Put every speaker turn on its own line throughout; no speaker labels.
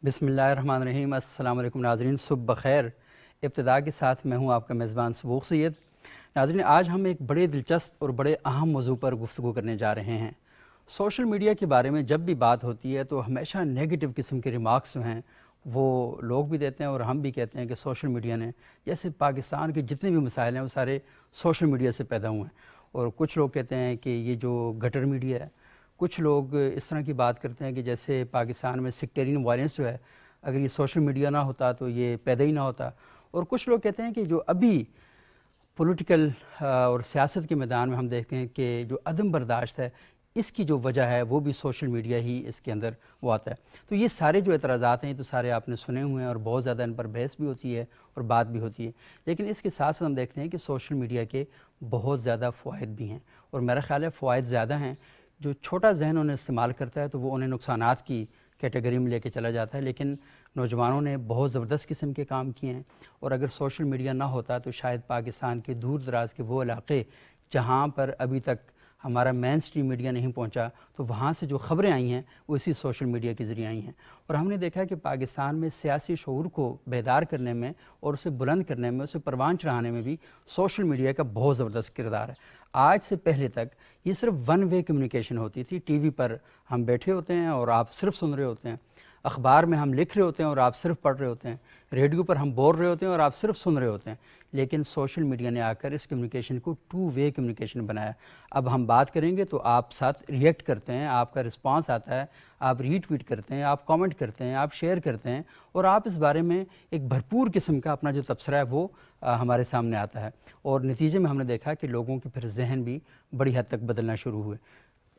بسم اللہ الرحمن الرحیم۔ السلام علیکم ناظرین، صبح بخیر۔ ابتدا کے ساتھ میں ہوں آپ کا میزبان سبوق سید۔ ناظرین، آج ہم ایک بڑے دلچسپ اور بڑے اہم موضوع پر گفتگو کرنے جا رہے ہیں۔ سوشل میڈیا کے بارے میں جب بھی بات ہوتی ہے تو ہمیشہ نیگیٹو قسم کے ریمارکس جو ہیں وہ لوگ بھی دیتے ہیں اور ہم بھی کہتے ہیں کہ سوشل میڈیا نے، جیسے پاکستان کے جتنے بھی مسائل ہیں وہ سارے سوشل میڈیا سے پیدا ہوئے ہیں، اور کچھ لوگ کہتے ہیں کہ یہ جو گٹر میڈیا ہے، کچھ لوگ اس طرح کی بات کرتے ہیں کہ جیسے پاکستان میں سیکٹیرین وائلنس جو ہے، اگر یہ سوشل میڈیا نہ ہوتا تو یہ پیدا ہی نہ ہوتا، اور کچھ لوگ کہتے ہیں کہ جو ابھی پولیٹیکل اور سیاست کے میدان میں ہم دیکھتے ہیں کہ جو عدم برداشت ہے، اس کی جو وجہ ہے وہ بھی سوشل میڈیا ہی اس کے اندر وہ آتا ہے۔ تو یہ سارے جو اعتراضات ہیں تو سارے آپ نے سنے ہوئے ہیں اور بہت زیادہ ان پر بحث بھی ہوتی ہے اور بات بھی ہوتی ہے، لیکن اس کے ساتھ ساتھ ہم دیکھتے ہیں کہ سوشل میڈیا کے بہت زیادہ فوائد بھی ہیں، اور میرا خیال ہے فوائد زیادہ ہیں۔ جو چھوٹا ذہن انہیں استعمال کرتا ہے تو وہ انہیں نقصانات کی کیٹیگری میں لے کے چلا جاتا ہے، لیکن نوجوانوں نے بہت زبردست قسم کے کام کیے ہیں، اور اگر سوشل میڈیا نہ ہوتا تو شاید پاکستان کے دور دراز کے وہ علاقے جہاں پر ابھی تک ہمارا مین سٹریم میڈیا نہیں پہنچا، تو وہاں سے جو خبریں آئی ہیں وہ اسی سوشل میڈیا کے ذریعے آئی ہیں۔ اور ہم نے دیکھا کہ پاکستان میں سیاسی شعور کو بیدار کرنے میں اور اسے بلند کرنے میں، اسے پروان چڑھانے میں بھی سوشل میڈیا کا بہت زبردست کردار ہے۔ آج سے پہلے تک یہ صرف ون وے کمیونیکیشن ہوتی تھی، ٹی وی پر ہم بیٹھے ہوتے ہیں اور آپ صرف سن رہے ہوتے ہیں، اخبار میں ہم لکھ رہے ہوتے ہیں اور آپ صرف پڑھ رہے ہوتے ہیں، ریڈیو پر ہم بول رہے ہوتے ہیں اور آپ صرف سن رہے ہوتے ہیں، لیکن سوشل میڈیا نے آ کر اس کمیونیکیشن کو ٹو وے کمیونیکیشن بنایا۔ اب ہم بات کریں گے تو آپ ساتھ ریئیکٹ کرتے ہیں، آپ کا رسپانس آتا ہے، آپ ری ٹویٹ کرتے ہیں، آپ کامنٹ کرتے ہیں، آپ شیئر کرتے ہیں، اور آپ اس بارے میں ایک بھرپور قسم کا اپنا جو تبصرہ ہے وہ ہمارے سامنے آتا ہے، اور نتیجے میں ہم نے دیکھا کہ لوگوں کے پھر ذہن بھی بڑی حد تک بدلنا شروع ہوئے۔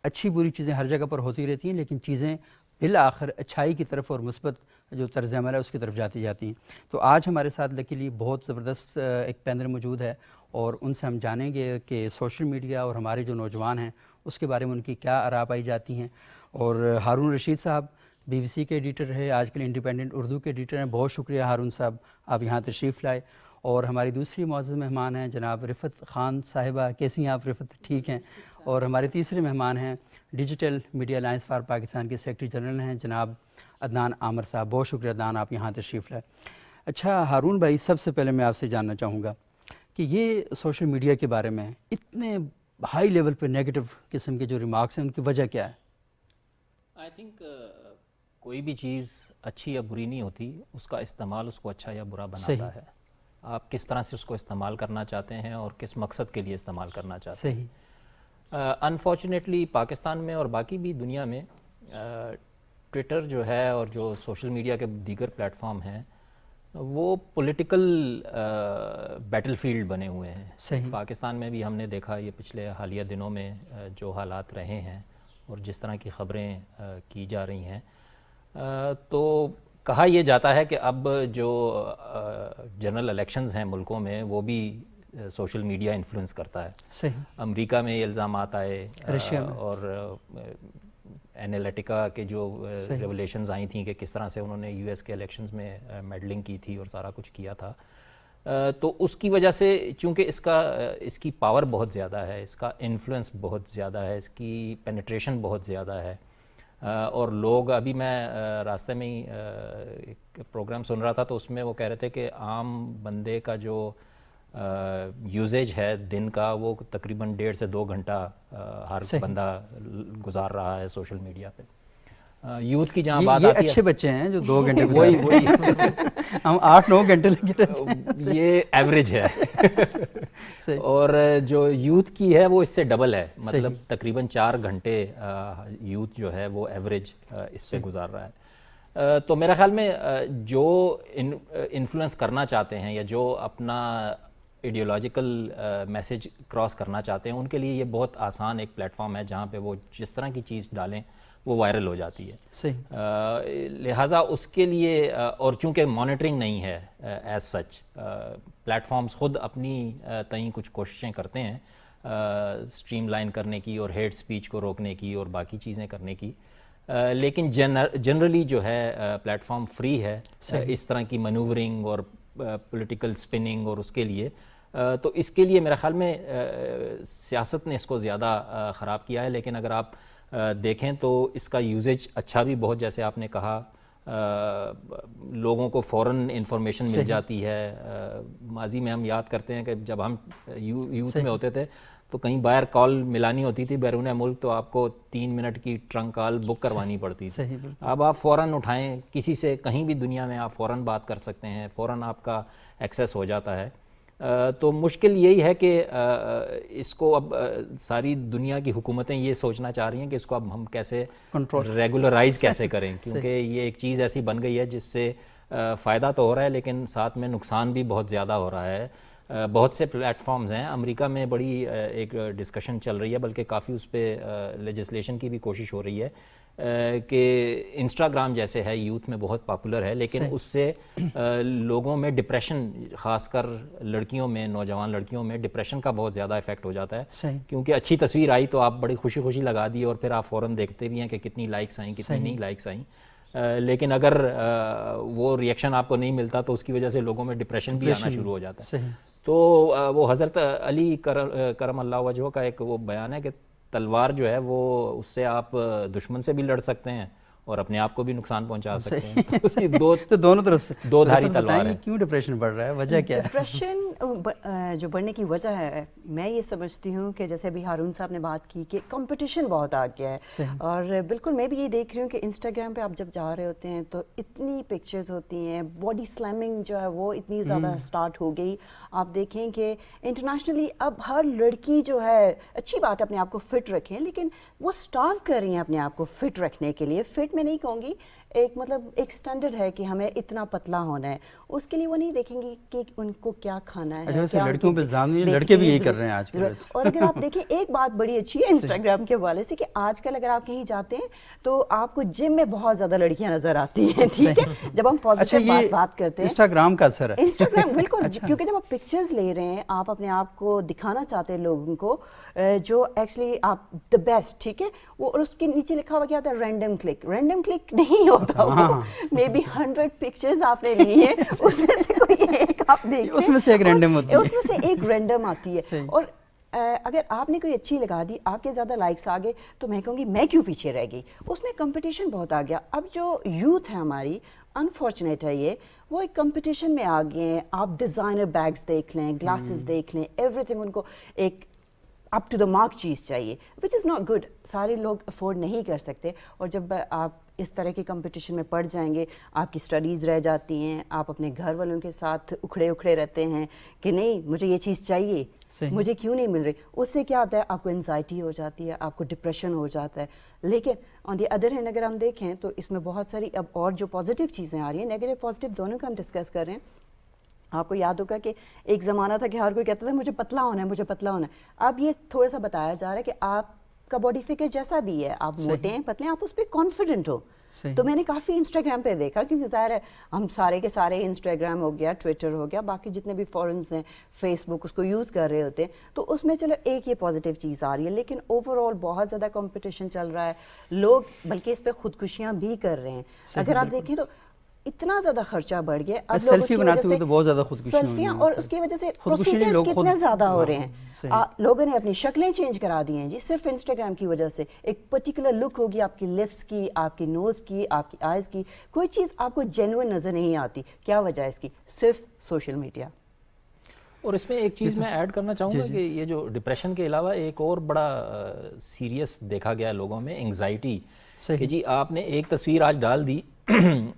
اچھی بری چیزیں ہر جگہ پر ہوتی رہتی ہیں، لیکن چیزیں بالآخر اچھائی کی طرف اور مثبت جو طرز عمل ہے اس کی طرف جاتی ہیں۔ تو آج ہمارے ساتھ لکیلی بہت زبردست ایک پینل موجود ہے، اور ان سے ہم جانیں گے کہ سوشل میڈیا اور ہمارے جو نوجوان ہیں اس کے بارے میں ان کی کیا آراء پائی جاتی ہیں۔ اور ہارون رشید صاحب بی بی سی کے ایڈیٹر ہے، آج کل انڈیپینڈنٹ اردو کے ایڈیٹر ہیں۔ بہت شکریہ ہارون صاحب، آپ یہاں تشریف لائے۔ اور ہماری دوسری معزز مہمان ہیں جناب رفت خان صاحبہ، کیسی ہیں آپ رفت؟ ٹھیک ہیں۔ اور ہمارے تیسرے مہمان ہیں digital media alliance for Pakistan کے سیکرٹری جنرل ہیں جناب عدنان عامر صاحب۔ بہت شکریہ عدنان، آپ یہاں تشریف لائے۔ اچھا ہارون بھائی، سب سے پہلے میں آپ سے جاننا چاہوں گا کہ یہ سوشل میڈیا کے بارے میں اتنے ہائی لیول پہ نیگیٹو قسم کے جو ریمارکس ہیں ان کی وجہ کیا ہے؟
آئی تھنک کوئی بھی چیز اچھی یا بری نہیں ہوتی، اس کا استعمال اس کو اچھا یا برا بناتا ہے۔ آپ کس طرح سے اس کو استعمال کرنا چاہتے ہیں اور کس مقصد کے لیے استعمال کرنا چاہتے ہیں۔ انفارچونیٹلی پاکستان میں اور باقی بھی دنیا میں ٹویٹر جو ہے اور جو سوشل میڈیا کے دیگر پلیٹ فارم ہیں وہ پولیٹیکل بیٹل فیلڈ بنے ہوئے ہیں۔ پاکستان میں بھی ہم نے دیکھا یہ پچھلے حالیہ دنوں میں جو حالات رہے ہیں اور جس طرح کی خبریں کی جا رہی ہیں، تو کہا یہ جاتا ہے کہ اب جو جنرل الیکشنز ہیں ملکوں میں وہ بھی سوشل میڈیا انفلوئنس کرتا ہے۔
صحیح۔
امریکہ میں یہ الزامات آئے، اور اینالیٹیکا کے جو ریولیشنز آئی تھیں کہ کس طرح سے انہوں نے یو ایس کے الیکشنز میں میڈلنگ کی تھی اور سارا کچھ کیا تھا، تو اس کی وجہ سے چونکہ اس کی پاور بہت زیادہ ہے، اس کا انفلوئنس بہت زیادہ ہے، اس کی پینیٹریشن بہت زیادہ ہے، اور لوگ ابھی میں راستے میں ہی ایک پروگرام سن رہا تھا تو اس میں وہ کہہ رہے تھے کہ عام بندے کا جو یوزیج ہے دن کا وہ تقریباً 1.5 سے 2 گھنٹہ ہر بندہ گزار رہا ہے سوشل میڈیا پہ۔ یوتھ کی جہاں بات آتی ہے،
اچھے بچے ہیں جو 2 گھنٹے
وہی
ہم 8-9 گھنٹے لگے رہتے ہیں،
یہ ایوریج ہے۔ اور جو یوتھ کی ہے وہ اس سے ڈبل ہے، مطلب تقریباً 4 گھنٹے یوتھ جو ہے وہ ایوریج اس پہ گزار رہا ہے۔ تو میرے خیال میں جو انفلوئنس کرنا چاہتے ہیں یا جو اپنا ایڈیولوجیکل میسج کراس کرنا چاہتے ہیں ان کے لیے یہ بہت آسان ایک پلیٹ فارم ہے جہاں پہ وہ جس طرح کی چیز ڈالیں وہ وائرل ہو جاتی ہے۔
صحیح۔
لہٰذا اس کے لیے اور چونکہ مانیٹرنگ نہیں ہے ایز سچ، پلیٹ فارمز خود اپنی تئیں کچھ کوششیں کرتے ہیں اسٹریم لائن کرنے کی اور ہیٹ سپیچ کو روکنے کی اور باقی چیزیں کرنے کی، لیکن جنرلی جو ہے پلیٹ فارم فری ہے اس طرح کی مینوورنگ اور پولیٹیکل سپننگ اور اس کے لیے۔ تو اس کے لیے میرے خیال میں سیاست نے اس کو زیادہ خراب کیا ہے، لیکن اگر آپ دیکھیں تو اس کا یوزیج اچھا بھی بہت، جیسے آپ نے کہا لوگوں کو فوراً انفارمیشن مل جاتی ہے. ماضی میں ہم یاد کرتے ہیں کہ جب ہم یوتھ میں ہوتے تھے تو کہیں باہر کال ملانی ہوتی تھی بیرون ملک تو آپ کو 3 منٹ کی ٹرنک کال بک کروانی پڑتی تھی. اب آپ فوراً اٹھائیں کسی سے کہیں بھی دنیا میں آپ فوراً بات کر سکتے ہیں, فوراً آپ کا ایکسیس ہو جاتا ہے. تو مشکل یہی ہے کہ اس کو اب ساری دنیا کی حکومتیں یہ سوچنا چاہ رہی ہیں کہ اس کو اب ہم کیسے ریگولرائز کیسے کریں, کیونکہ یہ ایک چیز ایسی بن گئی ہے جس سے فائدہ تو ہو رہا ہے لیکن ساتھ میں نقصان بھی بہت زیادہ ہو رہا ہے. بہت سے پلیٹ فارمز ہیں, امریکہ میں بڑی ایک ڈسکشن چل رہی ہے, بلکہ کافی اس پہ لیجسلیشن کی بھی کوشش ہو رہی ہے کہ انسٹاگرام جیسے ہے یوتھ میں بہت پاپولر ہے لیکن اس سے لوگوں میں ڈپریشن, خاص کر لڑکیوں میں, نوجوان لڑکیوں میں ڈپریشن کا بہت زیادہ ایفیکٹ ہو جاتا ہے, کیونکہ اچھی تصویر آئی تو آپ بڑی خوشی خوشی لگا دی اور پھر آپ فوراً دیکھتے بھی ہیں کہ کتنی لائکس آئیں کتنی نہیں لائکس آئیں, لیکن اگر وہ ریئیکشن آپ کو نہیں ملتا تو اس کی وجہ سے لوگوں میں ڈپریشن بھی آنا شروع ہو جاتا ہے. تو وہ حضرت علی کرم اللہ وجہہ کا ایک وہ بیان ہے کہ تلوار جو ہے وہ اس سے آپ دشمن سے بھی لڑ سکتے ہیں اور اپنے آپ کو بھی نقصان پہنچا سکتے ہیں. تو اس کی
دونوں طرف سے
دو دھاری تلوار ہے.
کیوں ڈپریشن بڑھ رہا ہے, وجہ کیا ہے؟
ڈپریشن جو بڑھنے کی وجہ ہے میں یہ سمجھتی ہوں کہ جیسے ابھی ہارون صاحب نے بات کی کہ کمپٹیشن بہت آ گیا ہے, اور بالکل میں بھی یہ دیکھ رہی ہوں کہ انسٹاگرام پہ آپ جب جا رہے ہوتے ہیں تو اتنی پکچرز ہوتی ہیں, باڈی سلیمنگ جو ہے وہ اتنی زیادہ سٹارٹ ہو گئی. آپ دیکھیں کہ انٹرنیشنلی اب ہر لڑکی جو ہے, اچھی بات ہے اپنے آپ کو فٹ رکھیں, لیکن وہ سٹارو کر رہی ہیں اپنے آپ کو فٹ رکھنے کے لیے. فٹ میں نہیں کہوں گی, ایک مطلب ایک سٹینڈرڈ ہے کہ ہمیں اتنا پتلا ہونا ہے, اس کے لیے وہ نہیں دیکھیں گی کہ ان کو کیا کھانا ہے.
اچھا, لڑکیوں پہ الزام نہیں, لڑکے بھی یہی کر رہے ہیں آج کل.
اور اگر آپ دیکھیں ایک بات بڑی اچھی ہے انسٹاگرام کے حوالے سے کہ آج کل اگر آپ کہیں جاتے ہیں تو آپ کو جم میں بہت زیادہ لڑکیاں نظر آتی ہیں, ٹھیک ہے, جب ہم پازیٹیو بات کرتے ہیں.
انسٹاگرام کا اثر ہے,
انسٹاگرام بالکل, کیونکہ جب آپ پکچرز لے رہے ہیں, آپ اپنے آپ کو دکھانا چاہتے ہیں لوگوں کو جو ایکچولی آپ دا بیسٹ, ٹھیک ہے, وہ اور اس کے نیچے لکھا ہوا کیا ہوتا ہے رینڈم کلک. رینڈم کلک نہیں ہوتا, وہ مے بی 100 پکچرز آپ نے لی ہیں, اس میں سے کوئی ایک آپ دیکھیں,
اس میں سے ایک رینڈم ہوتی ہے,
اس میں سے ایک رینڈم آتی ہے. اور اگر آپ نے کوئی اچھی لگا دی, آپ کے زیادہ لائکس آ گئے, تو میں کہوں گی میں کیوں پیچھے رہ گئی. اس میں کمپٹیشن بہت آ گیا. اب جو یوتھ ہے ہماری, انفارچونیٹ ہے یہ, وہ ایک کمپٹیشن میں آ گئے ہیں. آپ ڈیزائنر بیگز دیکھ لیں, گلاسز دیکھ لیں, ایوری تھنگ ان کو ایک اپ ٹو دا مارک چیز چاہیے, وچ از ناٹ گڈ. سارے لوگ افورڈ نہیں کر سکتے, اور جب آپ اس طرح کی کمپٹیشن میں پڑ جائیں گے, آپ کی اسٹڈیز رہ جاتی ہیں, آپ اپنے گھر والوں کے ساتھ اکھڑے رہتے ہیں کہ نہیں مجھے یہ چیز چاہیے, مجھے کیوں نہیں مل رہی. اس سے کیا ہوتا ہے, آپ کو انزائٹی ہو جاتی ہے, آپ کو ڈپریشن ہو جاتا ہے. لیکن آن دی ادر ہینڈ اگر ہم دیکھیں تو اس میں بہت ساری اب اور جو پازیٹیو چیزیں آ رہی ہیں, نیگیٹو پازیٹیو دونوں کا ہم ڈسکس کر رہے ہیں. آپ کو یاد ہوگا کہ ایک زمانہ تھا کہ ہر کوئی کہتا تھا مجھے پتلا ہونا ہے, مجھے پتلا ہونا ہے. اب یہ تھوڑا سا بتایا جا رہا ہے کہ آپ کا باڈی فگر جیسا بھی ہے, آپ موٹے ہیں پتلے ہیں, آپ اس پہ کانفیڈنٹ ہو. تو میں نے کافی انسٹاگرام پہ دیکھا, کیونکہ ظاہر ہے ہم سارے کے سارے انسٹاگرام ہو گیا, ٹویٹر ہو گیا, باقی جتنے بھی فورنز ہیں, فیس بک, اس کو یوز کر رہے ہوتے ہیں. تو اس میں چلو ایک یہ پازیٹیو چیز آ رہی ہے, لیکن اوور آل بہت زیادہ کمپٹیشن چل رہا ہے. لوگ بلکہ اس پہ خودکشیاں بھی کر رہے ہیں. اگر آپ دیکھیں تو اتنا زیادہ خرچہ بڑھ گیا, اب
سیلفی بناتے ہوئے تو بہت زیادہ خودکشیاں,
اور اس کی وجہ سے پروسیجرز کتنے زیادہ ہو رہے ہیں. لوگوں نے اپنی شکلیں چینج کرا دی ہیں جی, صرف انسٹاگرام کی وجہ سے. ایک پرٹیکولر لک ہوگی آپ کی لپس کی, آپ کی نوز کی, آپ کی آئیز کی, کوئی چیز آپ کو جینوئن نظر نہیں آتی. کیا وجہ ہے اس کی؟ صرف سوشل میڈیا.
اور اس میں ایک چیز میں ایڈ کرنا چاہوں گا کہ یہ جو ڈپریشن کے علاوہ ایک اور بڑا سیریس دیکھا گیا لوگوں میں, انگزائٹی, کہ جی آپ نے ایک تصویر آج ڈال دی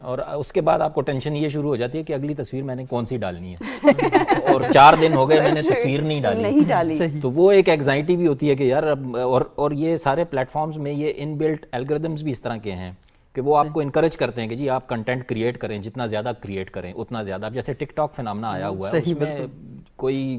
اور اس کے بعد آپ کو ٹینشن یہ شروع ہو جاتی ہے کہ اگلی تصویر میں نے کون سی ڈالنی ہے, اور 4 دن ہو گئے میں نے تصویر نہیں ڈالی. تو وہ ایک ایگزائٹی بھی ہوتی ہے کہ یار, اور یہ سارے پلیٹ فارمز میں یہ ان بلٹ الگوریدمز بھی اس طرح کے ہیں کہ وہ آپ کو انکریج کرتے ہیں کہ جی آپ کنٹینٹ کریٹ کریں, جتنا زیادہ کریٹ کریں اتنا زیادہ. اب جیسے ٹک ٹاک فنامنا آیا ہوا ہے, اس میں کوئی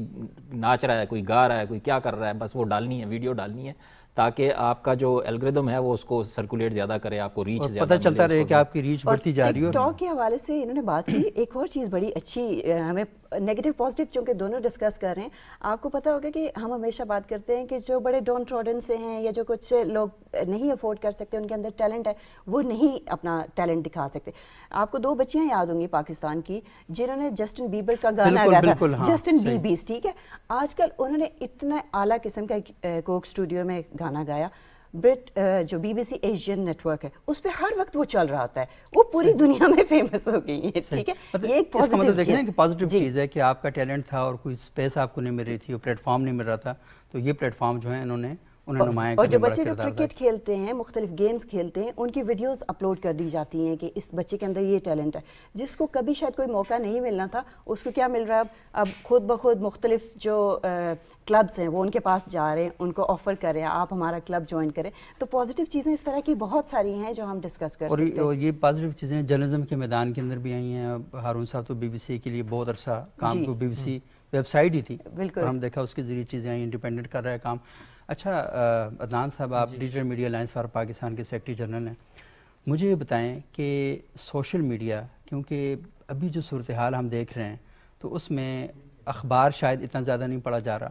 ناچ رہا ہے, کوئی گا رہا ہے, کوئی کیا کر رہا ہے, بس وہ ڈالنی ہے, ویڈیو ڈالنی ہے, تاکہ آپ کا جو الگوریدم ہے وہ اس کو سرکولیٹ زیادہ کرے, آپ کو ریچ زیادہ
پتہ چلتا رہے کہ آپ کی ریچ بڑھتی جا رہی ہے.
ٹک ٹاک کے حوالے سے انہوں نے بات کی. ایک اور چیز بڑی اچھی, ہمیں نیگیٹو پازیٹیو چونکہ دونوں ڈسکس کر رہے ہیں, آپ کو پتہ ہوگا کہ ہم ہمیشہ بات کرتے ہیں کہ جو بڑے ڈاؤن ٹراڈن سے ہیں یا جو کچھ لوگ نہیں افورڈ کر سکتے, ان کے اندر ٹیلنٹ ہے, وہ نہیں اپنا ٹیلنٹ دکھا سکتے. آپ کو 2 بچیاں یاد ہوں گی پاکستان کی جنہوں نے جسٹن بیبر کا گانا گایا تھا, جسٹن بیبیز, ٹھیک ہے. آج کل انہوں نے اتنا اعلیٰ قسم کا کوک اسٹوڈیو میں گانا گایا, جو BBC ایشین نیٹ ورک ہے اس پہ ہر وقت وہ چل رہا ہوتا ہے, وہ پوری دنیا میں فیمس ہو گئی ہے. ٹھیک ہے, یہ ایک
پازیٹیو دیکھیں کہ پازیٹیو چیز ہے کہ آپ کا ٹیلنٹ تھا اور کوئی اسپیس آپ کو نہیں مل رہی تھی, پلیٹ فارم نہیں مل رہا تھا, تو یہ پلیٹ فارم جو ہے انہیں نمایاں
اور جو بچے جو کرکٹ کھیلتے ہیں, مختلف گیمز کھیلتے ہیں, ان کی ویڈیوز اپلوڈ کر دی جاتی ہیں کہ اس بچے کے اندر یہ ٹیلنٹ ہے, جس کو کبھی شاید کوئی موقع نہیں ملنا تھا, اس کو کیا مل رہا ہے اب خود بخود مختلف جو کلبز ہیں وہ ان کے پاس جا رہے ہیں, ان کو آفر کر رہے ہیں آپ ہمارا کلب جوائن کریں. تو پازیٹیو چیزیں اس طرح کی بہت ساری ہیں جو ہم ڈسکس کر سکتے ہیں.
اور یہ پازیٹیو چیزیں جرنلزم کے میدان کے اندر بھی آئی ہیں. ہارون صاحب تو BBC کے لیے بہت عرصہ کام کو, BBC ویب سائٹ ہی تھی, اور ہم دیکھا اس کے ذریعے چیزیں آئیں, انڈیپینڈنٹ کر رہا ہے کام. اچھا عدنان صاحب, آپ digital media alliance for Pakistan کے سیکرٹری جنرل ہیں, مجھے یہ بتائیں کہ سوشل میڈیا, کیونکہ ابھی جو صورتحال ہم دیکھ رہے ہیں تو اس میں اخبار شاید اتنا زیادہ نہیں پڑھا جا رہا,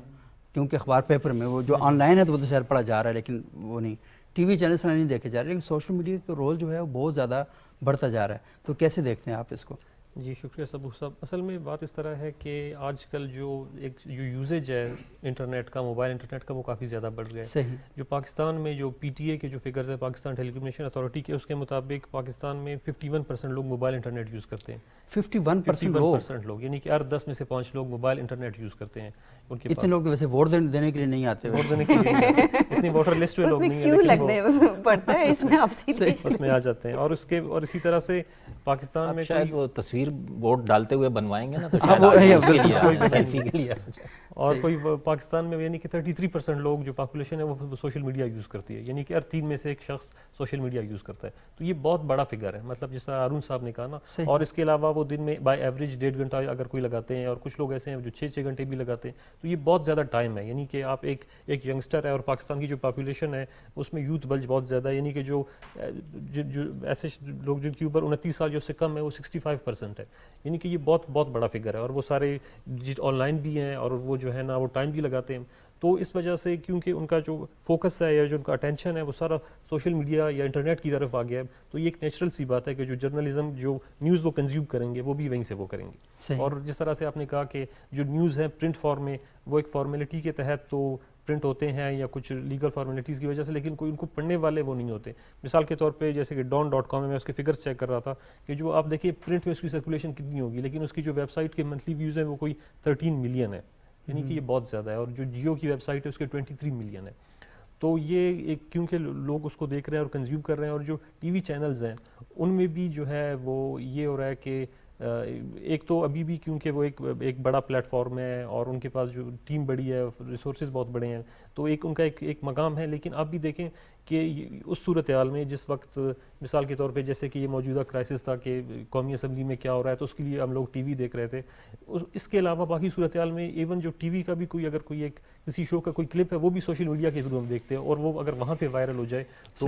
کیونکہ اخبار پیپر میں وہ جو آن لائن ہے تو وہ تو شاید پڑھا جا رہا ہے, لیکن وہ نہیں, ٹی وی چینلز نہیں دیکھے جا رہے, لیکن سوشل میڈیا کا رول جو ہے وہ بہت زیادہ بڑھتا جا رہا ہے. تو کیسے دیکھتے ہیں آپ اس کو؟
جی شکریہ صبوح صاحب. اصل میں بات اس طرح ہے کہ آج کل جو یوزیج ہے انٹرنیٹ کا, موبائل انٹرنیٹ کا, وہ کافی زیادہ بڑھ گیا ہے.
صحیح.
جو پاکستان میں جو PTA کے جو فگرز ہے, پاکستان ٹیلی کمیونیکیشن اتھارٹی کے, اس کے مطابق پاکستان میں 51% لوگ موبائل انٹرنیٹ یوز کرتے ہیں. 51% لوگ, یعنی کہ ہر 10 میں سے 5 لوگ موبائل انٹرنیٹ یوز کرتے ہیں. ان کے
اتنے لوگ ویسے ووٹ دینے کے لیے نہیں آتے,
ووٹ دینے کے لیے اتنی ووٹر لسٹ میں لوگ نہیں ہیں,
کیوں لگنے پڑتا ہے اس میں, آپ
اس میں آ جاتے ہیں. اور اسی طرح سے پاکستان میں
شاید وہ تصویر ووٹ ڈالتے ہوئے بنوائیں گے نا, تو شاید
اور کوئی پاکستان میں یعنی کہ 33% لوگ جو پاپولیشن ہے وہ سوشل میڈیا یوز کرتی ہے, یعنی کہ ہر 3 میں سے 1 شخص سوشل میڈیا یوز کرتا ہے. تو یہ بہت بڑا فگر ہے, مطلب جس طرح ہارون صاحب نے کہا نا. اور اس کے علاوہ وہ دن میں بائی ایوریج 1.5 گھنٹہ اگر کوئی لگاتے ہیں, اور کچھ لوگ ایسے ہیں جو 6 گھنٹے بھی لگاتے ہیں. تو یہ بہت زیادہ ٹائم ہے, یعنی کہ آپ ایک ینگسٹر ہے, اور پاکستان کی جو پاپولیشن ہے اس میں یوتھ بلج بہت زیادہ ہے, یعنی کہ جو ایسے لوگ جن کی اوپر 29 سال جو سے کم ہے وہ 65% ہے, یعنی کہ یہ بہت بڑا فگر ہے. اور وہ سارے آن لائن بھی ہیں, اور وہ جو ہے نا وہ ٹائم بھی لگاتے ہیں. تو اس وجہ سے کیونکہ ان کا جو فوکس ہے یا جو ان کا اٹینشن ہے وہ سارا سوشل میڈیا یا انٹرنیٹ کی طرف آ گیا ہے, تو یہ ایک نیچرل سی بات ہے کہ جو جرنلزم جو نیوز وہ کنزیوم کریں گے وہ بھی وہیں سے وہ کریں گے. اور جس طرح سے آپ نے کہا کہ جو نیوز ہے پرنٹ فارم میں وہ ایک فارمیلٹی کے تحت تو پرنٹ ہوتے ہیں یا کچھ لیگل فارمیلٹیز کی وجہ سے, لیکن کوئی ان کو پڑھنے والے وہ نہیں ہوتے. مثال کے طور پہ جیسے کہ don.com میں اس کے فگرز چیک کر رہا تھا کہ جو آپ دیکھیں پرنٹ میں اس کی سرکولیشن کتنی ہوگی, لیکن اس کی جو ویب سائٹ کے منتھلی ویوز ہیں وہ کوئی 13 ملین ہے, یعنی کہ یہ بہت زیادہ ہے. اور جو جیو کی ویب سائٹ ہے اس کے 23 ملین ہے. تو یہ ایک کیونکہ لوگ اس کو دیکھ رہے ہیں اور کنزیوم کر رہے ہیں. اور جو ٹی وی چینلز ہیں ان میں بھی جو ہے وہ یہ ہو رہا ہے کہ ایک تو ابھی بھی کیونکہ وہ ایک بڑا پلیٹ فارم ہے اور ان کے پاس جو ٹیم بڑی ہے, ریسورسز بہت بڑے ہیں, تو ان کا ایک مقام ہے. لیکن آپ بھی دیکھیں کہ اس صورتحال میں جس وقت مثال کے طور پہ جیسے کہ یہ موجودہ کرائسس تھا کہ قومی اسمبلی میں کیا ہو رہا ہے, تو اس کے لیے ہم لوگ ٹی وی دیکھ رہے تھے. اس کے علاوہ باقی صورتحال میں ایون جو ٹی وی کا بھی کوئی اگر کوئی ایک کسی شو کا کوئی کلپ ہے وہ بھی سوشل میڈیا کے تھرو ہم دیکھتے ہیں, اور وہ اگر وہاں پہ وائرل ہو جائے تو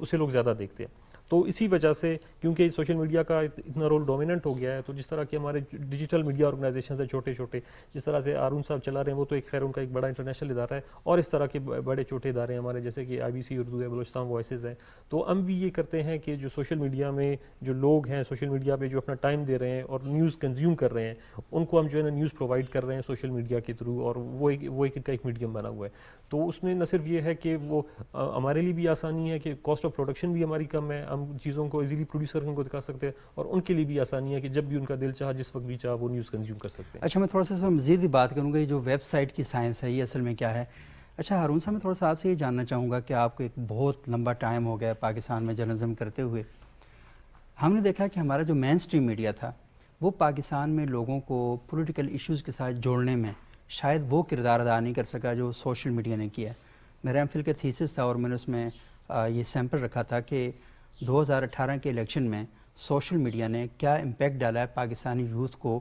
اسے لوگ زیادہ دیکھتے ہیں. تو اسی وجہ سے کیونکہ سوشل میڈیا کا اتنا رول ڈومیننٹ ہو گیا ہے, تو جس طرح کہ ہمارے ڈیجیٹل میڈیا آرگنائزیشنز ہیں چھوٹے چھوٹے, جس طرح سے ہارون صاحب چلا رہے ہیں, وہ تو ایک خیر ان کا ایک بڑا انٹرنیشنل ادارہ ہے, اور اس طرح کے بڑے چھوٹے ادارے ہیں ہمارے جیسے کہ IBC اردو ہے, بلوچستان وائسز ہیں. تو ہم بھی یہ کرتے ہیں کہ جو سوشل میڈیا میں جو لوگ ہیں سوشل میڈیا پہ جو اپنا ٹائم دے رہے ہیں اور نیوز کنزیوم کر رہے ہیں, ان کو ہم جو ہے نا نیوز پرووائڈ کر رہے ہیں سوشل میڈیا کے تھرو, اور وہ ایک ان کا ایک میڈیم بنا ہوا ہے. تو اس میں نہ صرف یہ ہے کہ وہ ہمارے لیے بھی آسانی ہے کہ کاسٹ آف پروڈکشن بھی ہماری کم ہے, ہم چیزوں کو ایزیلی پروڈیوسر کو دکھا سکتے ہیں, اور ان کے لیے بھی آسانی ہے کہ جب بھی ان کا دل چاہا جس وقت بھی چاہا وہ نیوز کنزیوم کر سکتے ہیں.
اچھا, میں تھوڑا سا اس میں مزید بھی بات کروں گا, یہ جو ویب سائٹ کی سائنس ہے یہ اصل میں کیا ہے. اچھا ہارون صاحب, میں تھوڑا سا آپ سے یہ جاننا چاہوں گا کہ آپ کو ایک بہت لمبا ٹائم ہو گیا پاکستان میں جرنلزم کرتے ہوئے. ہم نے دیکھا کہ ہمارا جو مین اسٹریم میڈیا تھا وہ پاکستان میں لوگوں کو پولیٹیکل ایشوز کے ساتھ جوڑنے میں شاید وہ کردار ادا نہیں کر سکا جو سوشل میڈیا نے کیا. میرا ایم فل کا تھیسس تھا اور میں نے اس میں یہ سیمپل رکھا تھا کہ 2018 کے الیکشن میں سوشل میڈیا نے کیا امپیکٹ ڈالا ہے پاکستانی یوتھ کو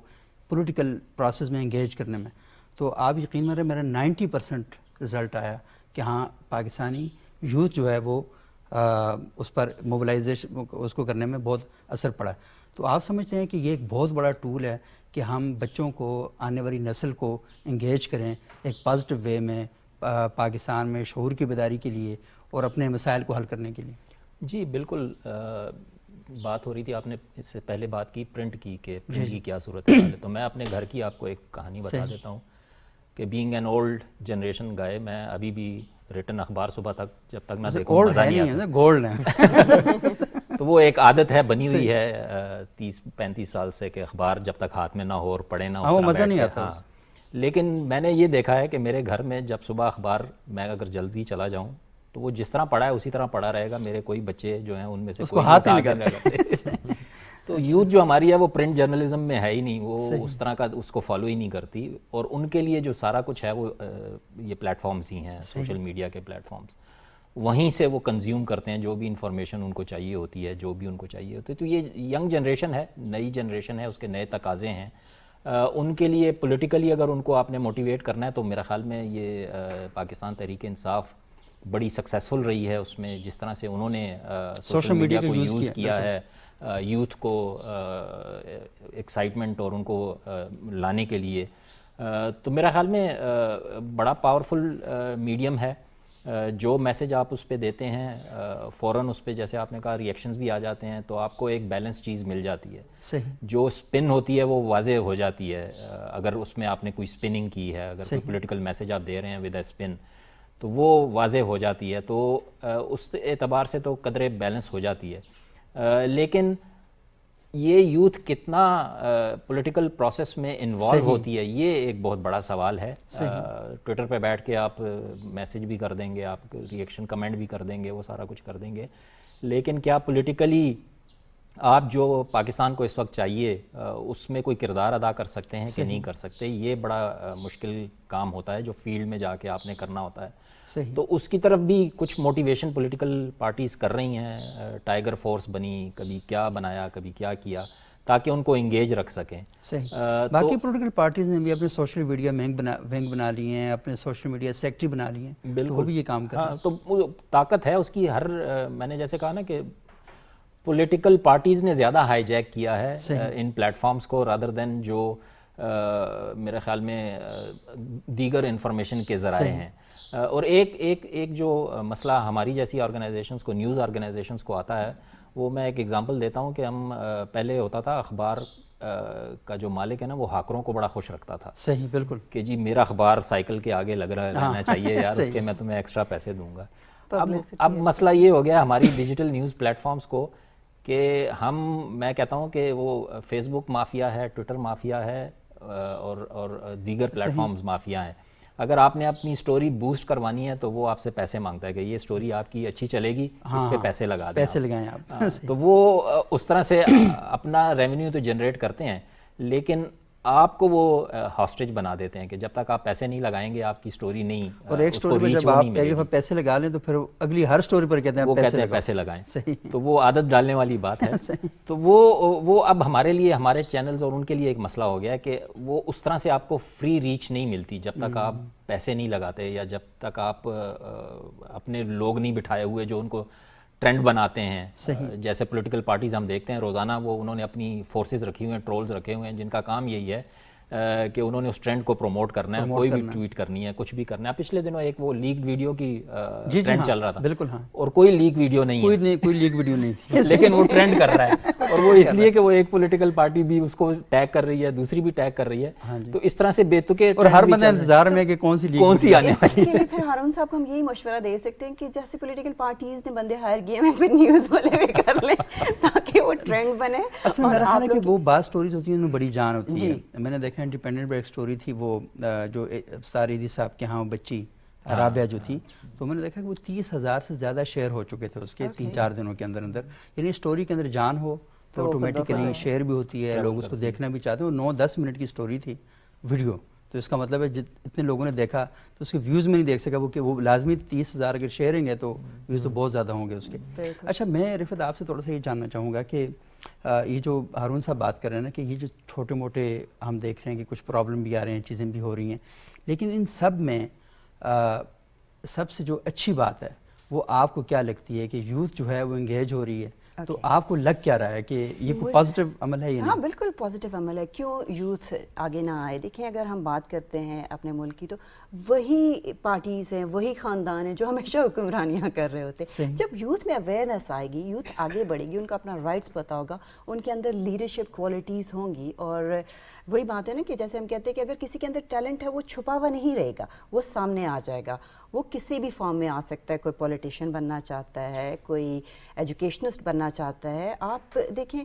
پولیٹیکل پروسیس میں انگیج کرنے میں. تو آپ یقین مانیں میرا 90% رزلٹ آیا کہ ہاں پاکستانی یوتھ جو ہے وہ اس پر موبلائزیشن اس کو کرنے میں بہت اثر پڑا ہے. تو آپ سمجھتے ہیں کہ یہ ایک بہت بڑا ٹول ہے کہ ہم بچوں کو, آنے والی نسل کو انگیج کریں ایک پازیٹیو وے میں پاکستان میں شعور کی بیداری کے لیے اور اپنے مسائل کو حل کرنے کے لیے؟
جی بالکل. بات ہو رہی تھی, آپ نے اس سے پہلے بات کی پرنٹ کی کہ پرنٹ کی کیا صورت ہے. تو میں اپنے گھر کی آپ کو ایک کہانی بتا دیتا ہوں کہ بینگ این اولڈ جنریشن گائے, میں ابھی بھی ریٹن اخبار صبح تک جب تک نہ دیکھو مزہ نہیں آتا.
گولڈ ہے.
تو وہ ایک عادت ہے بنی ہوئی ہے 30-35 سال سے کہ اخبار جب تک ہاتھ میں نہ ہو اور پڑھے نہ
وہ مزہ نہیں آتا.
لیکن میں نے یہ دیکھا ہے کہ میرے گھر میں جب صبح اخبار میں اگر جلدی چلا جاؤں تو وہ جس طرح پڑھا ہے اسی طرح پڑھا رہے گا. میرے کوئی بچے جو ہیں ان میں سے کوئی
ہاتھ نہیں لگاتے.
تو یوتھ جو ہماری ہے وہ پرنٹ جرنلزم میں ہے ہی نہیں, وہ اس طرح کا اس کو فالو ہی نہیں کرتی. اور ان کے لیے جو سارا کچھ ہے وہ یہ پلیٹ فارمز ہی ہیں, سوشل میڈیا کے پلیٹ فارمز, وہیں سے وہ کنزیوم کرتے ہیں جو بھی انفارمیشن ان کو چاہیے ہوتی ہے, جو بھی ان کو چاہیے ہوتی ہے. تو یہ ینگ جنریشن ہے, نئی جنریشن ہے, اس کے نئے تقاضے ہیں. ان کے لیے پولیٹیکلی اگر ان کو آپ نے موٹیویٹ کرنا ہے تو میرا خیال میں یہ پاکستان تحریک انصاف بڑی سکسیزفل رہی ہے اس میں, جس طرح سے انہوں نے سوشل میڈیا کو یوز کیا ہے یوتھ کو ایکسائٹمنٹ اور ان کو لانے کے لیے. تو میرا خیال میں بڑا پاورفل میڈیم ہے. جو میسج آپ اس پہ دیتے ہیں فوراً اس پہ جیسے آپ نے کہا ریئیکشنز بھی آ جاتے ہیں, تو آپ کو ایک بیلنس چیز مل جاتی ہے.
صحیح.
جو سپن ہوتی ہے وہ واضح ہو جاتی ہے اگر اس میں آپ نے کوئی سپننگ کی ہے, اگر کوئی پولیٹیکل میسج آپ دے رہے ہیں ود اے سپن تو وہ واضح ہو جاتی ہے. تو اس اعتبار سے تو قدرے بیلنس ہو جاتی ہے. لیکن یہ یوتھ کتنا پولیٹیکل پروسیس میں انوالو ہوتی ہے یہ ایک بہت بڑا سوال ہے. ٹویٹر پہ بیٹھ کے آپ میسج بھی کر دیں گے, آپ ریئیکشن کمنٹ بھی کر دیں گے, وہ سارا کچھ کر دیں گے, لیکن کیا پولیٹیکلی آپ جو پاکستان کو اس وقت چاہیے اس میں کوئی کردار ادا کر سکتے ہیں کہ نہیں کر سکتے؟ یہ بڑا مشکل کام ہوتا ہے جو فیلڈ میں جا کے آپ نے کرنا ہوتا ہے. تو اس کی طرف بھی کچھ موٹیویشن پولیٹیکل پارٹیز کر رہی ہیں. ٹائیگر فورس بنی, کبھی کیا بنایا, کبھی کیا کیا, تاکہ ان کو انگیج رکھ سکیں.
صحیح. باقی پولیٹیکل پارٹیز نے بھی اپنے سوشل میڈیا ونگ بنا لیے ہیں, اپنے سوشل میڈیا سیکٹری بنا لیے ہیں. بالکل وہ بھی یہ کام کر رہے ہیں.
تو طاقت ہے اس کی. ہر میں نے جیسے کہا نا کہ پولیٹیکل پارٹیز نے زیادہ ہائی جیک کیا ہے ان پلیٹ فارمز کو رادر دین جو میرے خیال میں دیگر انفارمیشن کے ذرائع ہیں. اور ایک جو مسئلہ ہماری جیسی آرگنائزیشنز کو, نیوز آرگنائزیشنز کو آتا ہے, وہ میں ایک ایگزامپل دیتا ہوں کہ ہم پہلے ہوتا تھا اخبار کا جو مالک ہے نا وہ ہاکروں کو بڑا خوش رکھتا تھا.
صحیح, بالکل,
کہ جی میرا اخبار سائیکل کے آگے لگ رہنا چاہیے یار, اس کے میں تمہیں ایکسٹرا پیسے دوں گا. اب مسئلہ یہ ہو گیا ہماری ڈیجیٹل نیوز پلیٹ فارمز کو کہ میں کہتا ہوں کہ وہ فیس بک مافیا ہے, ٹویٹر مافیا ہے, اور دیگر پلیٹ فارمز مافیا ہیں. اگر آپ نے اپنی سٹوری بوسٹ کروانی ہے تو وہ آپ سے پیسے مانگتا ہے کہ یہ سٹوری آپ کی اچھی چلے گی, اس پہ پیسے لگا دیں,
پیسے لگائیں آپ.
تو وہ اس طرح سے اپنا ریونیو تو جنریٹ کرتے ہیں, لیکن آپ کو وہ ہاسٹیج بنا دیتے ہیں کہ جب تک آپ پیسے نہیں لگائیں گے آپ کی سٹوری نہیں,
اور ایک سٹوری پر جب آپ ایک دفعہ پیسے لگا لیں تو پھر اگلی ہر سٹوری پر کہتے ہیں
پیسے لگائیں. تو وہ عادت ڈالنے والی بات ہے. تو وہ اب ہمارے لیے, ہمارے چینلز اور ان کے لیے ایک مسئلہ ہو گیا ہے کہ وہ اس طرح سے آپ کو فری ریچ نہیں ملتی جب تک آپ پیسے نہیں لگاتے, یا جب تک آپ اپنے لوگ نہیں بٹھائے ہوئے جو ان کو ٹرینڈ بناتے ہیں. جیسے پولیٹیکل پارٹیز ہم دیکھتے ہیں روزانہ انہوں نے اپنی فورسز رکھی ہوئے ہیں, ٹرولز رکھے ہوئے ہیں, جن کا کام یہی ہے کہ انہوں نے اس ٹرینڈ کو پروموٹ کرنا ہے, کوئی بھی ٹویٹ کرنی ہے, کچھ بھی کرنا ہے. پچھلے دنوں ایک وہ لیک ویڈیو کی ٹرینڈ چل رہا تھا,
بالکل, ہاں,
اور کوئی لیک ویڈیو نہیں ہے,
کوئی لیک ویڈیو نہیں تھی,
لیکن وہ ٹرینڈ کر رہا ہے, اور وہ اس لیے کہ وہ ایک پولیٹیکل پارٹی بھی اس کو ٹیگ کر رہی ہے, دوسری بھی ٹیگ کر رہی ہے. تو اس طرح سے بے تکے,
اور ہر بندہ انتظار میں کہ کون سی
آنے والی ہے. پھر ہارون صاحب کو ہم یہی مشورہ دے سکتے ہیں کہ جیسے پولیٹیکل پارٹیز نے بندے ہائر کیے ہیں, پھر نیوز والے بھی کر لیں تاکہ وہ ٹرینڈ بنے.
اصل میرا خیال ہے کہ وہ بعض سٹوریز ہوتی ہیں ان میں بڑی جان ہوتی ہے. میں نے دیکھا انڈیپینڈنٹ پر ایک سٹوری تھی, وہ جو ساریدی صاحب کے ہاں بچی رابعہ جو تھی, تو میں نے دیکھا کہ وہ 30,000 سے زیادہ شیئر ہو چکے تھے اس کے 3-4 دنوں کے اندر. یعنی سٹوری کے اندر جان ہو تو آٹومیٹیکلی شیئر بھی ہوتی ہے, لوگ اس کو دیکھنا بھی چاہتے ہیں. وہ 9-10 منٹ کی سٹوری تھی ویڈیو, تو اس کا مطلب ہے اتنے لوگوں نے دیکھا تو اس کے ویوز میں نہیں دیکھ سکا, وہ لازمی 30,000 اگر شیئرنگ ہے تو ویوز تو بہت زیادہ ہوں گے اس کے. اچھا, میں رفعت آپ سے تھوڑا سا یہ جاننا چاہوں گا کہ یہ جو ہارون صاحب بات کر رہے ہیں نا کہ یہ جو چھوٹے موٹے ہم دیکھ رہے ہیں کہ کچھ پرابلم بھی آ رہے ہیں, چیزیں بھی ہو رہی ہیں, لیکن ان سب میں سب سے جو اچھی بات ہے وہ آپ کو کیا لگتی ہے کہ یوتھ جو ہے وہ انگیج ہو رہی ہے, تو آپ کو لگ کیا رہا ہے کہ یہ کوئی پازیٹیو عمل ہے یا نہیں؟
ہاں بالکل پازیٹیو عمل ہے. کیوں یوتھ آگے نہ آئے؟ دیکھیں اگر ہم بات کرتے ہیں اپنے ملک کی تو وہی پارٹیز ہیں, وہی خاندان ہیں جو ہمیشہ حکمرانیاں کر رہے ہوتے ہیں. جب یوتھ میں اویئرنیس آئے گی, یوتھ آگے بڑھے گی, ان کو اپنا رائٹس پتہ ہوگا, ان کے اندر لیڈرشپ کوالٹیز ہوں گی. اور وہی بات ہے نا کہ جیسے ہم کہتے ہیں کہ اگر کسی کے اندر ٹیلنٹ ہے وہ چھپا ہوا نہیں رہے گا, وہ سامنے آ جائے گا. وہ کسی بھی فارم میں آ سکتا ہے. کوئی پولیٹیشین بننا چاہتا ہے, کوئی ایجوکیشنسٹ بننا چاہتا ہے. آپ دیکھیں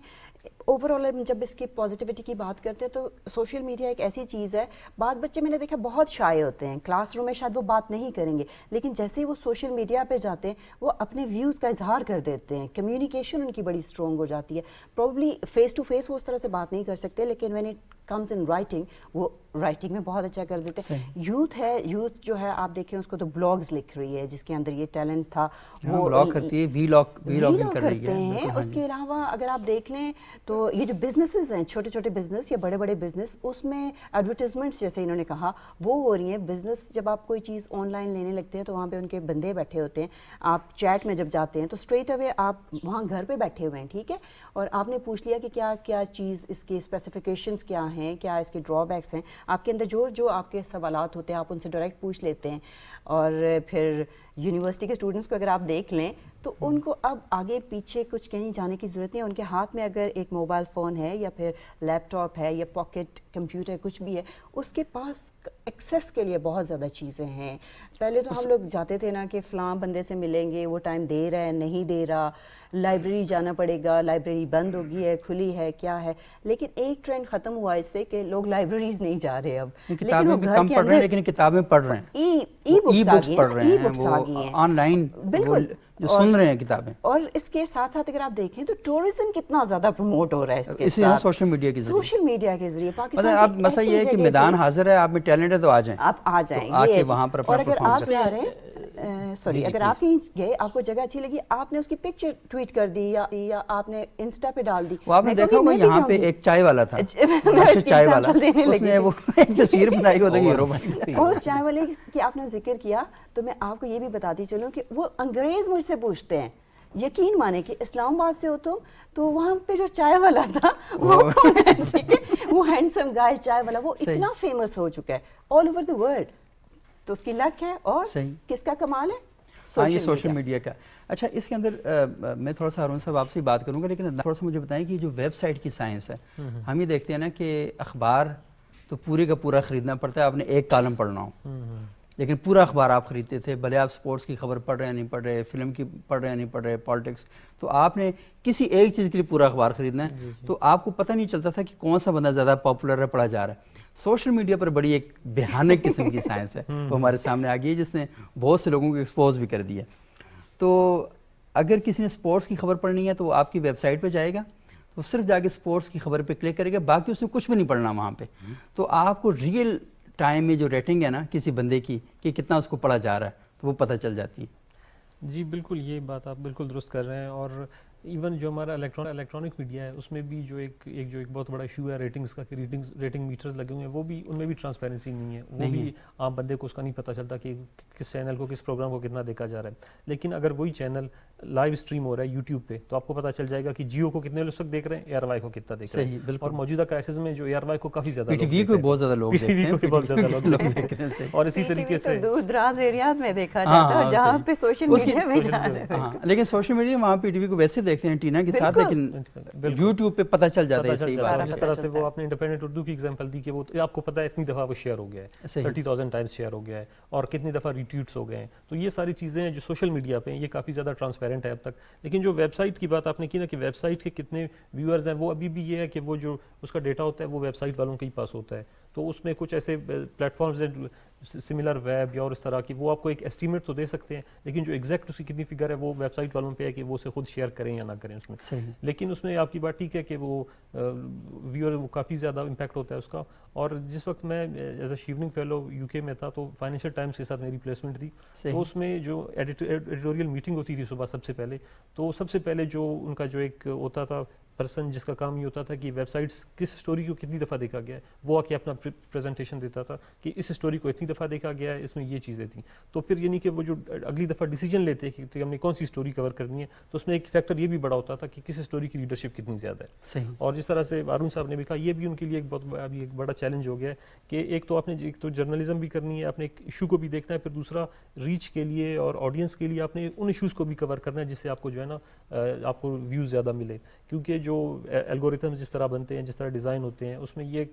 اوور آل جب اس کی پازیٹیوٹی کی بات کرتے ہیں تو سوشل میڈیا ایک ایسی چیز ہے, بعض بچے میں نے دیکھا بہت شائع ہوتے ہیں, کلاس روم میں شاید وہ بات نہیں کریں گے, لیکن جیسے ہی وہ سوشل میڈیا پہ جاتے ہیں وہ اپنے ویوز کا اظہار کر دیتے ہیں, کمیونیکیشن ان کی بڑی اسٹرانگ ہو جاتی ہے. پروبلی فیس ٹو فیس وہ اس طرح سے بات نہیں کر سکتے, لیکن when it comes in writing وہ رائٹنگ میں بہت اچھا کر دیتے ہیں. یوتھ ہے, یوتھ جو ہے آپ دیکھیں اس کو تو بلاگز لکھ رہی ہے, جس کے اندر یہ ٹیلنٹ تھا وہ
بلاگ کرتی ہے, ویلاگنگ کر رہی
کرتے ہیں. اس کے علاوہ اگر آپ دیکھ لیں تو یہ جو بزنسز ہیں, چھوٹے چھوٹے بزنس یا بڑے بڑے بزنس, اس میں ایڈورٹیزمنٹس جیسے انہوں نے کہا وہ ہو رہی ہیں. بزنس جب آپ کوئی چیز آن لائن لینے لگتے ہیں تو وہاں پہ ان کے بندے بیٹھے ہوتے ہیں, آپ چیٹ میں جب جاتے ہیں تو اسٹریٹ اوے آپ وہاں گھر پہ بیٹھے ہوئے ہیں, ٹھیک ہے, اور آپ نے پوچھ لیا کہ کیا کیا چیز اس کی اسپیسیفیکیشنز کیا ہیں, کیا اس کے ڈرا بیکس ہیں. آپ کے اندر جو آپ کے سوالات ہوتے ہیں آپ ان سے ڈائریکٹ پوچھ لیتے ہیں. اور پھر یونیورسٹی کے اسٹوڈنٹس کو اگر آپ دیکھ لیں تو ان کو اب آگے پیچھے کچھ کہیں جانے کی ضرورت نہیں ہے. ان کے ہاتھ میں اگر ایک موبائل فون ہے یا پھر لیپ ٹاپ ہے یا پاکٹ کمپیوٹر کچھ بھی ہے, اس کے پاس ایکسیس کے لیے بہت زیادہ چیزیں ہیں. پہلے تو ہم لوگ جاتے تھے نا کہ فلاں بندے سے ملیں گے, وہ ٹائم دے رہا ہے نہیں دے رہا, لائبریری جانا پڑے گا, لائبریری بند ہوگی ہے کھلی ہے کیا ہے. لیکن ایک ٹرینڈ ختم ہوا اس سے کہ لوگ لائبریریز نہیں جا رہے اب,
کتابیں بھی کم پڑھ رہے ہیں لیکن کتابیں پڑھ رہے ہیں, ای بکس پڑھ رہے ہیں, وہ آن لائن جو سن رہے ہیں کتابیں.
اور اس کے ساتھ ساتھ اگر آپ دیکھیں تو ٹورزم کتنا زیادہ پروموٹ ہو رہا ہے اس کے ساتھ
سوشل میڈیا کے ذریعے.
سوشل میڈیا کے ذریعے پاکستان
اب مسئلہ یہ ہے کہ میدان حاضر ہے, آپ میں ٹیلنٹ ہے تو آ جائیں,
آپ آ جائیں,
آ کے وہاں پر
اور اگر آپ جا رہے ہیں سوری اگر آپ کہیں گئے, آپ کو جگہ اچھی لگی, آپ نے اس کی پکچر ٹویٹ کر دی یا آپ نے انسٹا پہ ڈال دی.
وہ آپ نے دیکھا ہوگا یہاں پہ ایک چائے والا تھا, چائے والا, اس نے وہ ایک تصویر بنائی ہوتا ہے ہیرو بن.
اور اس چائے والے کی آپ نے ذکر کیا تو میں آپ کو یہ بھی بتاتی چلوں کہ وہ انگریز مجھ سے پوچھتے ہیں, یقین مانے کہ اسلام آباد سے ہو تم, تو وہاں پہ جو چائے والا تھا وہ کون ہے, ٹھیک ہے, وہ ہینڈسم گائے چائے والا, وہ اتنا فیمس ہو چکا ہے آل اوور دا ورلڈ. تو اس کی لک ہے, اور کس کا کمال ہے,
ہاں یہ سوشل میڈیا کا. اچھا اس کے اندر میں تھوڑا سا ہارون صاحب آپ سے بات کروں گا, لیکن تھوڑا سا مجھے بتائیں کہ جو ویب سائٹ کی سائنس ہے, ہم یہ دیکھتے ہیں نا کہ اخبار تو پورے کا پورا خریدنا پڑتا ہے, آپ نے ایک کالم پڑھنا ہو, لیکن پورا اخبار آپ خریدتے تھے, بھلے آپ سپورٹس کی خبر پڑھ رہے ہیں نہیں پڑھ رہے, فلم کی پڑھ رہے ہیں نہیں پڑھ رہے, پالیٹکس, تو آپ نے کسی ایک چیز کے لیے پورا اخبار خریدنا ہے, تو آپ کو پتہ نہیں چلتا تھا کہ کون سا بندہ زیادہ پاپولر ہے, پڑھا جا رہا ہے. سوشل میڈیا پر بڑی ایک بھیانک قسم کی سائنس ہے, وہ ہمارے سامنے آ گئی ہے, جس نے بہت سے لوگوں کو ایکسپوز بھی کر دیا. تو اگر کسی نے سپورٹس کی خبر پڑھنی ہے تو وہ آپ کی ویب سائٹ پہ جائے گا, تو صرف جا کے سپورٹس کی خبر پہ کلک کرے گا, باقی اس نے کچھ بھی نہیں پڑھنا وہاں پہ. تو آپ کو ریئل ٹائم میں جو ریٹنگ ہے نا کسی بندے کی کہ کتنا اس کو پڑھا جا رہا ہے, تو وہ پتہ چل جاتی ہے.
جی بالکل, یہ بات آپ بالکل درست کر رہے ہیں. اور ایون جو ہمارا الیکٹرانک میڈیا ہے اس میں بھی جو ایک بہت بڑا ایشو ہے ریٹنگز کا, کہ ریٹنگ میٹرز لگے ہوئے ہیں, وہ بھی ان میں بھی ٹرانسپیرنسی نہیں ہے, وہ بھی عام بندے کو اس کا نہیں پتہ چلتا کہ کس چینل کو, کس پروگرام کو کتنا دیکھا جا رہا ہے. لیکن اگر وہی چینل لائیو اسٹریم ہو رہا ہے یوٹیوب پہ, تو آپ کو پتہ چل جائے گا کہ جیو کو کتنے لوگ دیکھ رہے ہیں, اے آر وائی کو کتنا دیکھ رہے ہیں. اور موجودہ کرائسس میں جو اے آر وائی کو کافی زیادہ,
پی ٹی وی کو بہت زیادہ لوگ دیکھتے ہیں,
اور اسی طریقے سے دور دراز ایریاز میں دیکھا جاتا ہے جہاں پہ سوشل میڈیا میں جا رہے ہیں.
لیکن سوشل میڈیا وہاں پی ٹی وی کو ویسے دیکھتے ہیں ٹینا کے ساتھ, لیکن یوٹیوب پہ پتہ چل جاتا ہے. صحیح بات ہے.
جس طرح سے وہ آپ نے انڈیپینڈنٹ اردو کی ایگزامپل دی کہ وہ آپ کو پتہ ہے اتنی دفعہ وہ شیئر ہو گیا ہے, 30,000 ٹائمز شیئر ہو گیا ہے, اور کتنی دفعہ ریٹویٹس ہو گئے ہیں. تو یہ ساری چیزیں ہیں جو سوشل میڈیا پہ ہیں, یہ کافی زیادہ ٹرانسپیرنٹ ہے اب تک. لیکن جو ویب سائٹ کی بات آپ نے کی نا کہ ویب سائٹ کے کتنے ویورز ہیں, وہ ابھی بھی یہ ہے کہ وہ جو اس کا ڈیٹا ہوتا ہے وہ ویب سائٹ والوں کے ہی پاس ہوتا ہے. تو اس میں کچھ ایسے پلیٹ فارمز ہیں سملر ویب یا اور اس طرح کی, وہ آپ کو ایک ایسٹیمیٹ تو دے سکتے ہیں, لیکن جو ایگزیکٹ اس کی کتنی فگر ہے وہ ویب سائٹ والوں پہ ہے کہ وہ اسے خود شیئر کریں یا نہ کریں اس میں. لیکن اس میں آپ کی بات ٹھیک ہے کہ وہ ویور وہ کافی زیادہ امپیکٹ ہوتا ہے اس کا. اور جس وقت میں ایز اے شیوننگ فیلو یو کے میں تھا تو فائنینشیل ٹائمز کے ساتھ میری پلیسمنٹ تھی, تو اس میں جو ایڈیٹوریل میٹنگ ہوتی تھی صبح سب سے پہلے, تو سب سے پہلے جو ان کا جو ایک ہوتا تھا پرسن جس کا کام یہ ہوتا تھا کہ ویب سائٹس کس اسٹوری کو کتنی دفعہ دیکھا گیا ہے, وہ آ کے اپنا پریزنٹیشن دیتا تھا کہ اس اسٹوری کو اتنی دفعہ دیکھا گیا ہے, اس میں یہ چیزیں تھیں. تو پھر یعنی کہ وہ جو اگلی دفعہ ڈیسیجن لیتے کہ ہم نے کون سی اسٹوری کور کرنی ہے, تو اس میں ایک فیکٹر یہ بھی بڑا ہوتا تھا کہ کس اسٹوری کی لیڈرشپ کتنی زیادہ ہے. اور جس طرح سے ہارون صاحب نے بھی کہا, یہ بھی ان کے لیے ایک بڑا چیلنج ہو گیا ہے کہ ایک تو آپ نے ایک تو جرنلزم بھی کرنی ہے, آپ نے ایک ایشو کو بھی دیکھنا ہے, پھر دوسرا ریچ کے لیے اور آڈینس کے لیے آپ نے ان ایشوز کو بھی کور کرنا ہے جس سے آپ کو جو ہے نا آپ کو ویوز زیادہ ملے. کیونکہ جو الگوریتھم جس طرح بنتے ہیں, جس طرح ڈیزائن ہوتے ہیں, اس میں یہ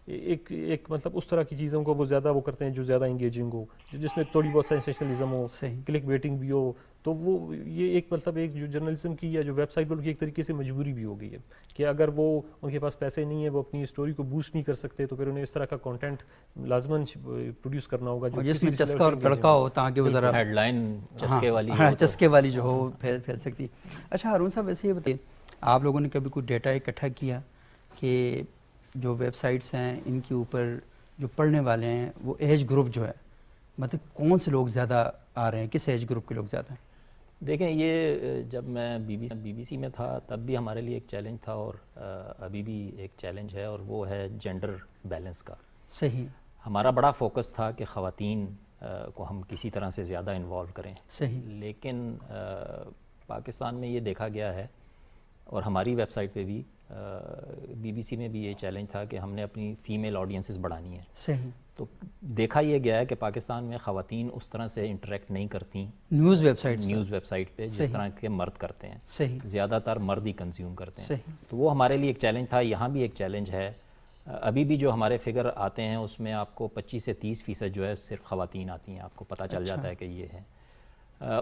ایک مطلب اس طرح کی چیزوں کو وہ زیادہ وہ کرتے ہیں جو زیادہ انگیجنگ ہو, جس میں تھوڑی بہت سینسیشنلزم ہو, کلک بیٹنگ بھی ہو. تو وہ یہ ایک مطلب ایک جو جرنلزم کی یا جو ویب سائٹ پر کی ایک طریقے سے مجبوری بھی ہو گئی ہے کہ اگر وہ ان کے پاس پیسے نہیں ہیں, وہ اپنی اسٹوری کو بوسٹ نہیں کر سکتے, تو پھر انہیں اس طرح کا کنٹینٹ لازماً پروڈیوس کرنا ہوگا جو
جس میں چسکا اور تڑکا ہو, تاکہ وہ ذرا
ہیڈ لائن چسکے والی
چسکے والی جو ہو پھیل سکتی. اچھا ہارون صاحب, ویسے یہ بتائیے, آپ لوگوں نے کبھی کوئی ڈیٹا اکٹھا کیا کہ جو ویب سائٹس ہیں ان کے اوپر جو پڑھنے والے ہیں وہ ایج گروپ جو ہے, مطلب کون سے لوگ زیادہ آ رہے ہیں, کس ایج گروپ کے لوگ زیادہ ہیں؟
دیکھیں, یہ جب میں بی بی سی میں تھا تب بھی ہمارے لیے ایک چیلنج تھا, اور ابھی بھی ایک چیلنج ہے, اور وہ ہے جینڈر بیلنس کا.
صحیح.
ہمارا بڑا فوکس تھا کہ خواتین کو ہم کسی طرح سے زیادہ انوالو کریں.
صحیح.
لیکن پاکستان میں یہ دیکھا گیا ہے, اور ہماری ویب سائٹ پہ بھی بی بی سی میں بھی یہ چیلنج تھا کہ ہم نے اپنی فیمیل آڈینسز بڑھانی ہے.
صحیح.
تو دیکھا یہ گیا ہے کہ پاکستان میں خواتین اس طرح سے انٹریکٹ نہیں کرتی
نیوز ویب سائٹ
پہ جس طرح کے مرد کرتے ہیں.
صحیح.
زیادہ تر مرد ہی کنزیوم کرتے ہیں.
صحیح.
تو وہ ہمارے لیے ایک چیلنج تھا. یہاں بھی ایک چیلنج ہے. ابھی بھی جو ہمارے فگر آتے ہیں اس میں آپ کو 25 سے 30% جو ہے صرف خواتین آتی ہیں, آپ کو پتہ چل جاتا ہے کہ یہ ہے.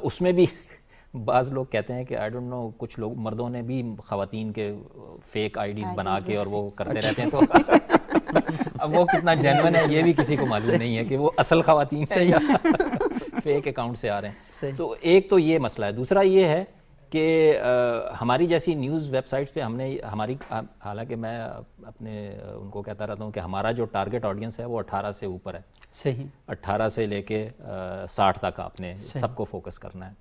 اس میں بھی بعض لوگ کہتے ہیں کہ آئی ڈونٹ نو, کچھ لوگ مردوں نے بھی خواتین کے فیک آئی ڈیز بنا کے اور وہ کرتے رہتے ہیں. تو اب وہ کتنا جینون ہے یہ بھی کسی کو معلوم نہیں ہے کہ وہ اصل خواتین ہیں یا فیک اکاؤنٹ سے آ رہے ہیں. تو ایک تو یہ مسئلہ ہے. دوسرا یہ ہے کہ ہماری جیسی نیوز ویب سائٹس پہ ہم نے حالانکہ میں اپنے ان کو کہتا رہتا ہوں کہ ہمارا جو ٹارگٹ آڈینس ہے وہ 18 سے اوپر ہے.
صحیح.
18 سے لے کے 60 تک آپ نے سب کو فوکس کرنا ہے.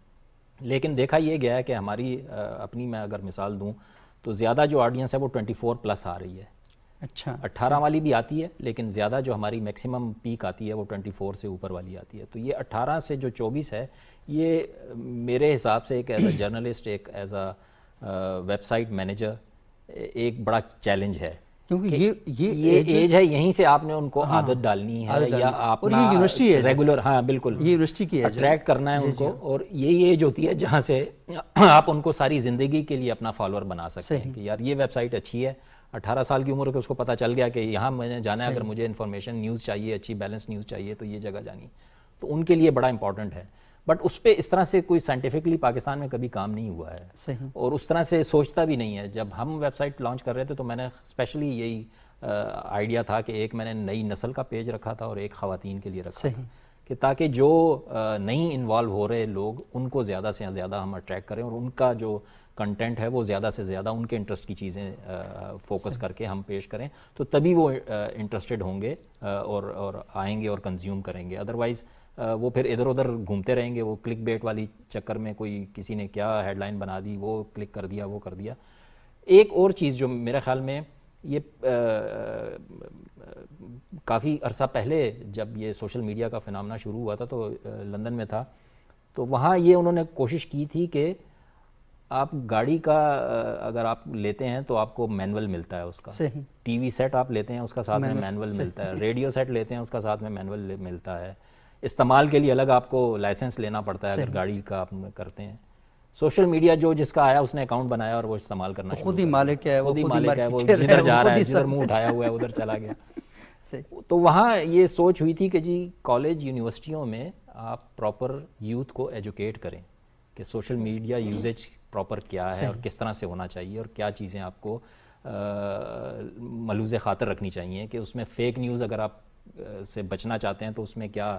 لیکن دیکھا یہ گیا ہے کہ ہماری اپنی میں اگر مثال دوں تو زیادہ جو آڈینس ہے وہ 24+ آ رہی ہے.
اچھا.
18 والی بھی آتی ہے, لیکن زیادہ جو ہماری میکسیمم پیک آتی ہے وہ 24 سے اوپر والی آتی ہے. تو یہ 18 سے جو 24 ہے, یہ میرے حساب سے ایک ایز اے جرنلسٹ, ایک as a website manager ایک بڑا چیلنج ہے, کیونکہ یہ ایج ہے, یہیں سے آپ نے ان کو عادت ڈالنی ہے یا آپ ریگولر, ہاں بالکل,
یہ یونیورسٹی کی
اٹریکٹ کرنا ہے ان کو. اور یہی ایج ہوتی ہے جہاں سے آپ ان کو ساری زندگی کے لیے اپنا فالوور بنا سکتے ہیں کہ یار یہ ویب سائٹ اچھی ہے. 18 سال کی عمر کے اس کو پتہ چل گیا کہ یہاں میں نے جانا ہے, اگر مجھے انفارمیشن نیوز چاہیے, اچھی بیلنس نیوز چاہیے, تو یہ جگہ جانی. تو ان کے لیے بڑا امپورٹنٹ ہے. بٹ اس پہ اس طرح سے کوئی سائنٹیفکلی پاکستان میں کبھی کام نہیں ہوا ہے.
صحیح.
اور اس طرح سے سوچتا بھی نہیں ہے. جب ہم ویب سائٹ لانچ کر رہے تھے تو میں نے اسپیشلی یہی آئیڈیا تھا کہ ایک میں نے نئی نسل کا پیج رکھا تھا اور ایک خواتین کے لیے رکھا تھا, کہ تاکہ جو نہیں انوالو ہو رہے لوگ ان کو زیادہ سے زیادہ ہم اٹریکٹ کریں, اور ان کا جو کنٹینٹ ہے وہ زیادہ سے زیادہ ان کے انٹرسٹ کی چیزیں فوکس کر کے ہم پیش کریں, تو تبھی وہ انٹرسٹڈ ہوں گے اور آئیں گے اور کنزیوم کریں گے. ادروائز وہ پھر ادھر ادھر گھومتے رہیں گے, وہ کلک بیٹ والی چکر میں کوئی کسی نے کیا ہیڈ لائن بنا دی, وہ کلک کر دیا, وہ کر دیا. ایک اور چیز جو میرے خیال میں یہ کافی عرصہ پہلے جب یہ سوشل میڈیا کا فنامنا شروع ہوا تھا تو لندن میں تھا, تو وہاں یہ انہوں نے کوشش کی تھی کہ آپ گاڑی کا اگر آپ لیتے ہیں تو آپ کو مینول ملتا ہے اس کا, ٹی وی سیٹ آپ لیتے ہیں اس کا ساتھ میں مینول ملتا ہے, ریڈیو سیٹ لیتے ہیں اس کا ساتھ میں مینول ملتا ہے, استعمال کے لیے الگ آپ کو لائسنس لینا پڑتا ہے اگر گاڑی کا آپ کرتے ہیں. سوشل میڈیا جو جس کا آیا اس نے اکاؤنٹ بنایا اور وہ استعمال کرنا
خود ہی مالک ہے,
خود ہی مالک ہے, وہ جدھر جا رہا ہے, جدھر منہ اٹھایا ہوا ہے ادھر چلا گیا. تو وہاں یہ سوچ ہوئی تھی کہ جی کالج یونیورسٹیوں میں آپ پراپر یوتھ کو ایجوکیٹ کریں کہ سوشل میڈیا یوزیج پراپر کیا ہے اور کس طرح سے ہونا چاہیے, اور کیا چیزیں آپ کو ملحوظ خاطر رکھنی چاہیے, کہ اس میں فیک نیوز اگر آپ سے بچنا چاہتے ہیں تو اس میں کیا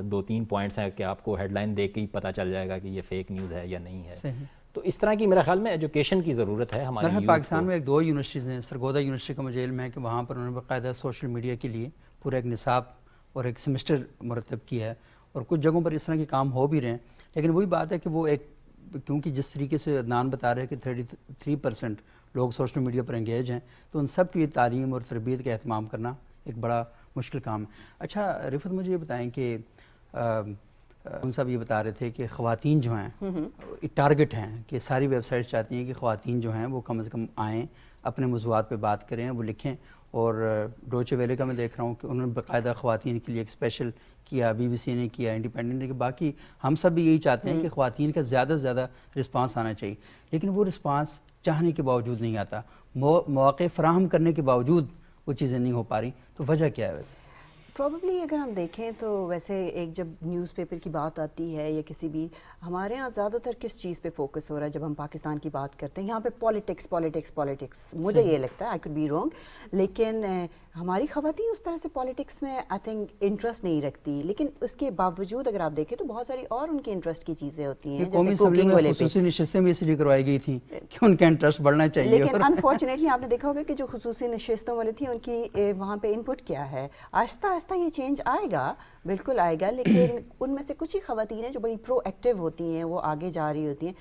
2-3 پوائنٹس ہیں کہ آپ کو ہیڈ لائن دیکھ کے ہی پتہ چل جائے گا کہ یہ فیک نیوز ہے یا نہیں ہے. تو اس طرح کی میرے خیال میں ایجوکیشن کی ضرورت ہے ہمارے
پاکستان میں. 2 یونیورسٹیز ہیں, سرگودا یونیورسٹی کا مجھے علم ہے کہ وہاں پر انہوں نے باقاعدہ سوشل میڈیا کے لیے پورا ایک نصاب اور ایک سیمسٹر مرتب کیا ہے, اور کچھ جگہوں پر اس طرح کے کام ہو بھی رہے ہیں. لیکن وہی بات ہے کہ وہ ایک, کیونکہ جس طریقے سے عدنان بتا رہے ہیں کہ 33% لوگ سوشل میڈیا پر انگیج ہیں, تو ان سب کے لیے تعلیم اور تربیت کا اہتمام کرنا ایک بڑا مشکل کام ہے. اچھا رفعت, مجھے یہ بتائیں کہ ان صاحب یہ بتا رہے تھے کہ خواتین جو ہیں ٹارگٹ ہیں, کہ ساری ویب سائٹس چاہتی ہیں کہ خواتین جو ہیں وہ کم از کم آئیں, اپنے موضوعات پہ بات کریں, وہ لکھیں. اور ڈوچے ویلے کا میں دیکھ رہا ہوں کہ انہوں نے باقاعدہ خواتین کے لیے ایک اسپیشل کیا, بی بی سی نے کیا, انڈیپینڈنٹ نے کیا. باقی ہم سب بھی یہی چاہتے ہیں کہ خواتین کا زیادہ سے زیادہ رسپانس آنا چاہیے, لیکن وہ رسپانس چاہنے کے باوجود نہیں آتا، مواقع فراہم کرنے کے باوجود وہ چیزیں نہیں ہو پا رہی، تو وجہ کیا ہے ویسے؟
پروبیبلی اگر ہم دیکھیں تو ویسے ایک جب نیوز پیپر کی بات آتی ہے یا کسی بھی، ہمارے ہاں زیادہ تر کس چیز پہ فوکس ہو رہا ہے جب ہم پاکستان کی بات کرتے ہیں؟ یہاں پہ پالیٹکس مجھے یہ لگتا ہے، آئی کوڈ بی رانگ، لیکن ہماری خواتین اس طرح سے پالیٹکس میں آئی تھنک انٹرسٹ نہیں رکھتی، لیکن اس کے باوجود اگر آپ دیکھیں تو بہت ساری اور ان کے انٹرسٹ کی چیزیں ہوتی ہیں،
قومی اسمبلی میں خصوصی نشستیں بھی اس لیے کروائی گئی تھیں کہ ان کا انٹرسٹ بڑھنا چاہیے،
لیکن انفارچونیٹلی آپ نے دیکھا ہوگا کہ جو خصوصی نشستوں والی تھیں ان کی وہاں پہ ان پٹ کیا ہے، آہستہ آہستہ یہ چینج آئے گا، بالکل آئے گا، لیکن ان میں سے کچھ ہی خواتین ہیں جو بڑی پرو ایکٹیو ہوتی ہیں، وہ آگے جا رہی ہوتی ہیں۔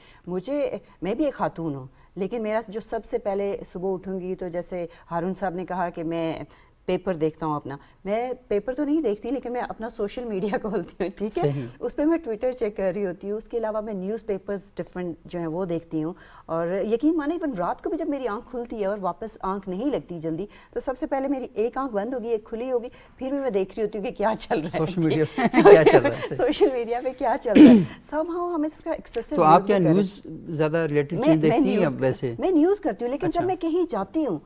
میں بھی ایک خاتون ہوں، لیکن میرا جو سب سے پہلے صبح اٹھوں گی تو جیسے ہارون صاحب نے کہا کہ میں پیپر دیکھتا ہوں اپنا، میں پیپر تو نہیں دیکھتی لیکن میں اپنا سوشل میڈیا کھولتی ہوں، ٹھیک ہے، اس پہ میں ٹویٹر چیک کر رہی ہوتی ہوں، اس کے علاوہ میں نیوز پیپرز ڈفرینٹ جو ہیں وہ دیکھتی ہوں، اور یقین مانیں ایون رات کو بھی جب میری آنکھ کھلتی ہے اور واپس آنکھ نہیں لگتی جلدی، تو سب سے پہلے میری ایک آنکھ بند ہوگی، ایک کھلی ہوگی، پھر بھی میں دیکھ رہی ہوتی ہوں کہ کیا چل رہا ہے
سوشل میڈیا پہ کیا چل رہا ہے،
سوشل میڈیا پہ کیا چل رہا ہے، سم ہاؤ ہم اس کا ایکسیسو۔
تو آپ کیا نیوز زیادہ ریلیٹڈ چیز دیکھتی ہیں ویسے؟
میں نیوز کرتی ہوں، لیکن جب میں کہیں جاتی ہوں،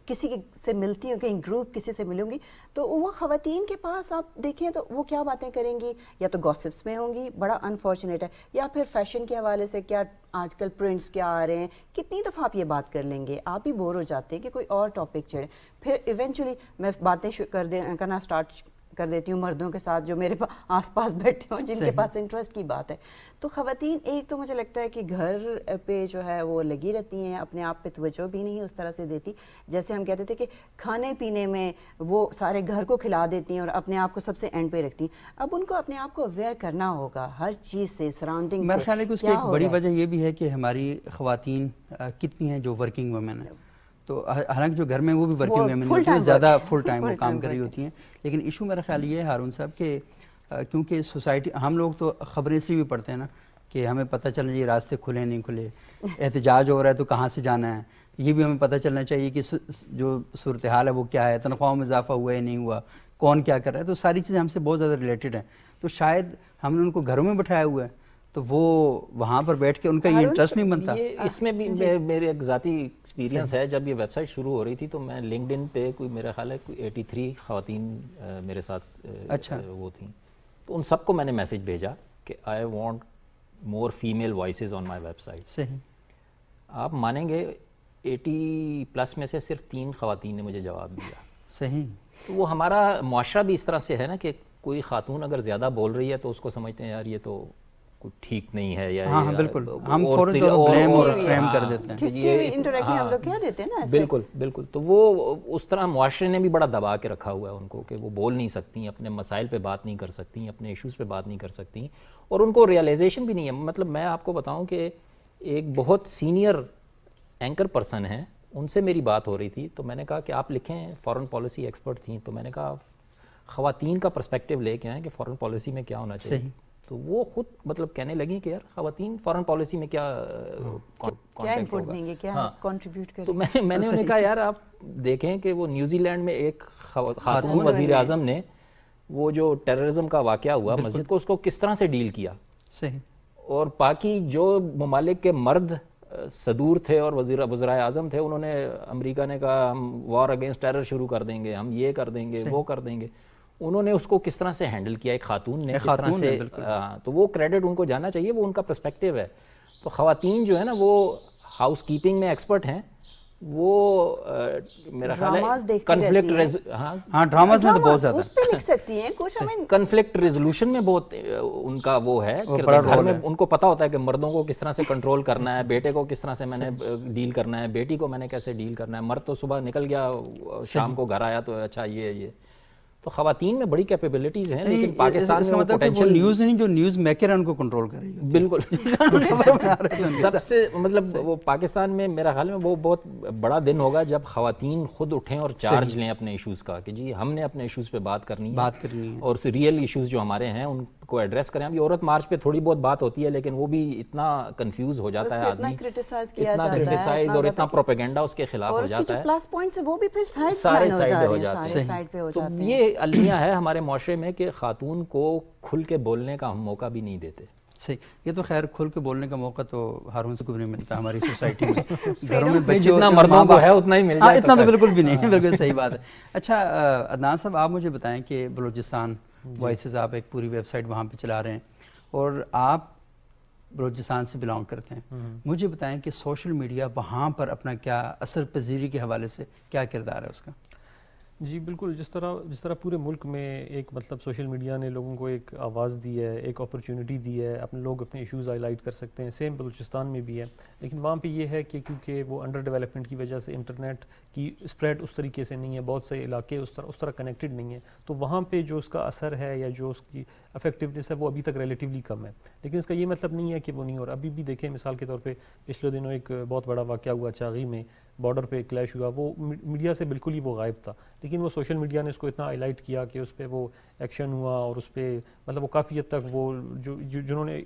کسی سے ملتی ہوں، کہیں گروپ کسی سے ملوں گی، تو وہ خواتین کے پاس آپ دیکھیں تو وہ کیا باتیں کریں گی، یا تو گوسپس میں ہوں گی، بڑا انفارچونیٹ ہے، یا پھر فیشن کے حوالے سے کیا آج کل پرنٹس کیا آ رہے ہیں، کتنی دفعہ آپ یہ بات کر لیں گے، آپ بھی بور ہو جاتے ہیں کہ کوئی اور ٹاپک چھیڑیں، پھر ایونچولی میں باتیں کرنا اسٹارٹ کر دیتی ہوں مردوں کے ساتھ جو میرے آس پاس بیٹھے ہوں، جن کے پاس انٹرسٹ کی بات ہے۔ تو خواتین ایک تو مجھے لگتا ہے کہ گھر پہ جو ہے وہ لگی رہتی ہیں، اپنے آپ پہ توجہ بھی نہیں اس طرح سے دیتی، جیسے ہم کہتے تھے کہ کھانے پینے میں وہ سارے گھر کو کھلا دیتی ہیں اور اپنے آپ کو سب سے اینڈ پہ رکھتی ہیں۔ اب ان کو اپنے آپ کو اویئر کرنا ہوگا ہر چیز سے، سراؤنڈنگ سے۔
میرا خیال ہے کہ اس کی ایک بڑی وجہ یہ بھی ہے کہ ہماری خواتین کتنی ہیں جو ورکنگ وومن ہیں، تو حالانکہ جو گھر میں وہ بھی ورکنگ ویمن ہوتی ہیں، زیادہ فل ٹائم وہ کام کر رہی ہوتی ہیں، لیکن ایشو میرا خیال یہ ہے ہارون صاحب کہ کیونکہ سوسائٹی، ہم لوگ تو خبریں سے بھی پڑھتے ہیں نا کہ ہمیں پتہ چلنا چاہیے راستے کھلے نہیں کھلے، احتجاج ہو رہا ہے تو کہاں سے جانا ہے، یہ بھی ہمیں پتہ چلنا چاہیے کہ جو صورتحال ہے وہ کیا ہے، تنخواہوں میں اضافہ ہوا ہے نہیں ہوا، کون کیا کر رہا ہے، تو ساری چیزیں ہم سے بہت زیادہ ریلیٹڈ ہیں، تو شاید ہم نے ان کو گھروں میں بٹھایا ہوا ہے تو وہ وہاں پر بیٹھ کے ان کا یہ انٹرسٹ نہیں بنتا۔
اس میں بھی میرے ایک ذاتی ایکسپیرینس ہے، جب یہ ویب سائٹ شروع ہو رہی تھی تو میں لنکڈ ان پہ کوئی میرا خیال ہے کوئی 83 خواتین میرے ساتھ وہ تھیں، تو ان سب کو میں نے میسج بھیجا کہ I want more female voices on my website.
صحیح،
آپ مانیں گے 80+ میں سے صرف 3 خواتین نے مجھے جواب دیا۔
صحیح،
تو وہ ہمارا معاشرہ بھی اس طرح سے ہے نا کہ کوئی خاتون اگر زیادہ بول رہی ہے تو اس کو سمجھتے ہیں یار یہ تو کوئی ٹھیک نہیں ہے، یا
ہاں بالکل، ہم فوراً بلیم اور فریم کر دیتے ہیں،
یہ انٹریکشن ہم لوگ کیا دیتے ہیں نا ایسے۔
بالکل بالکل، تو وہ اس طرح معاشرے نے بھی بڑا دبا کے رکھا ہوا ہے ان کو کہ وہ بول نہیں سکتی، اپنے مسائل پہ بات نہیں کر سکتی، اپنے ایشوز پہ بات نہیں کر سکتی، اور ان کو ریئلائزیشن بھی نہیں ہے۔ مطلب میں آپ کو بتاؤں کہ ایک بہت سینئر اینکر پرسن ہیں، ان سے میری بات ہو رہی تھی تو میں نے کہا کہ آپ لکھیں، فارن پالیسی ایکسپرٹ تھیں، تو میں نے کہا خواتین کا پرسپیکٹیو لے کے آئیں کہ فارن پالیسی میں کیا ہونا چاہیے، تو وہ خود مطلب کہنے لگی کہ یار خواتین فارن پالیسی میں کیا
انپٹ دیں گے، کیا کنٹریبیوٹ کریں گے۔
تو میں نے انہیں کہا یار آپ دیکھیں کہ وہ نیوزی لینڈ میں ایک خاتون وزیر اعظم نے وہ جو ٹیررزم کا واقعہ ہوا مسجد کو، اس کو کس طرح سے ڈیل کیا،
صحیح،
اور باقی جو ممالک کے مرد صدور تھے اور وزرائے اعظم تھے، انہوں نے، امریکہ نے کہا ہم وار اگینسٹ ٹیرر شروع کر دیں گے، ہم یہ کر دیں گے، وہ کر دیں گے، انہوں نے اس کو کس طرح سے ہینڈل کیا، ایک خاتون نے کس طرح سے، تو وہ کریڈٹ ان کو جانا چاہیے، وہ ان کا پرسپیکٹیو ہے۔ تو خواتین جو ہے نا وہ ہاؤس کیپنگ میں ایکسپرٹ ہیں، وہ میرا خیال ہے کنفلکٹ،
ہاں ڈراماز میں تو بہت زیادہ
اس پہ لکھ سکتی ہیں کچھ، ہمیں
کنفلکٹ ریزولوشن میں بہت ان کا وہ ہے، گھر میں ان کو پتہ ہوتا ہے کہ مردوں کو کس طرح سے کنٹرول کرنا ہے، بیٹے کو کس طرح سے میں نے ڈیل کرنا ہے، بیٹی کو میں نے کیسے ڈیل کرنا ہے، مرد تو صبح نکل گیا شام کو گھر آیا تو اچھا یہ تو خواتین میں بڑی کیپیبلٹیز ہیں، لیکن پاکستان میں
پوٹینشیل نیوز نہیں، جو نیوز میکر ہے ان کو کنٹرول کرے گی،
بالکل سب سے مطلب وہ پاکستان میں میرا خیال میں وہ بہت بڑا دن ہوگا جب خواتین خود اٹھیں اور چارج لیں اپنے ایشوز کا کہ جی ہم نے اپنے ایشوز پہ بات کرنی ہے اور ریئل ایشوز جو ہمارے ہیں ان کو ایڈریس کریں۔ اب یہ عورت مارچ پہ تھوڑی بہت بات ہوتی ہے لیکن وہ بھی اتنا کنفیوز ہو جاتا ہے آدمی، اتنا کرٹیسائز اور اتنا پروپیگنڈا اس کے خلاف ہو جاتا ہے،
پلس پوائنٹس وہ بھی پھر
سارے سائڈ ہو جاتے ہیں۔ تو یہ المیہ ہے ہمارے معاشرے میں کہ خاتون کو کھل کے بولنے کا ہم موقع بھی نہیں دیتے۔
صحیح. یہ تو خیر کھل کے بولنے کا موقع تو ہارون سے کو نہیں ملتا ہماری سوسائٹی میں. گھروں میں بچے
جتنا مردوں کو ہے اتنا ہی مل جائے.
اتنا تو بالکل بھی نہیں. بالکل صحیح بات ہے. اچھا عدنان صاحب آپ مجھے بتائیں کہ بلوچستان وائسز آپ ایک پوری ویب سائٹ وہاں پہ چلا رہے ہیں اور آپ بلوچستان سے بلانگ کرتے ہیں. مجھے بتائیں کہ سوشل میڈیا وہاں پر اپنا کیا اثر پذیری کے حوالے سے کیا کردار ہے اس کا؟
جی بالکل، جس طرح پورے ملک میں ایک مطلب سوشل میڈیا نے لوگوں کو ایک آواز دی ہے، ایک اپرچونٹی دی ہے، اپنے لوگ اپنے ایشوز ہائی لائٹ کر سکتے ہیں، سیم بلوچستان میں بھی ہے. لیکن وہاں پہ یہ ہے کہ کیونکہ وہ انڈر ڈیولپمنٹ کی وجہ سے انٹرنیٹ کی اسپریڈ اس طریقے سے نہیں ہے، بہت سے علاقے اس طرح کنیکٹڈ نہیں ہیں، تو وہاں پہ جو اس کا اثر ہے یا جو اس کی افیکٹونیس ہے وہ ابھی تک ریلیٹیولی کم ہے. لیکن اس کا یہ مطلب نہیں ہے کہ وہ نہیں ہو رہا. ابھی بھی دیکھیں مثال کے طور پہ پچھلے دنوں ایک بہت بڑا واقعہ ہوا چاغی میں، بارڈر پہ کلیش ہوا، وہ میڈیا سے بالکل ہی وہ غائب تھا، لیکن وہ سوشل میڈیا نے اس کو اتنا ہائی لائٹ کیا کہ اس پہ وہ ایکشن ہوا اور اس پہ مطلب وہ کافی حد تک وہ جنہوں نے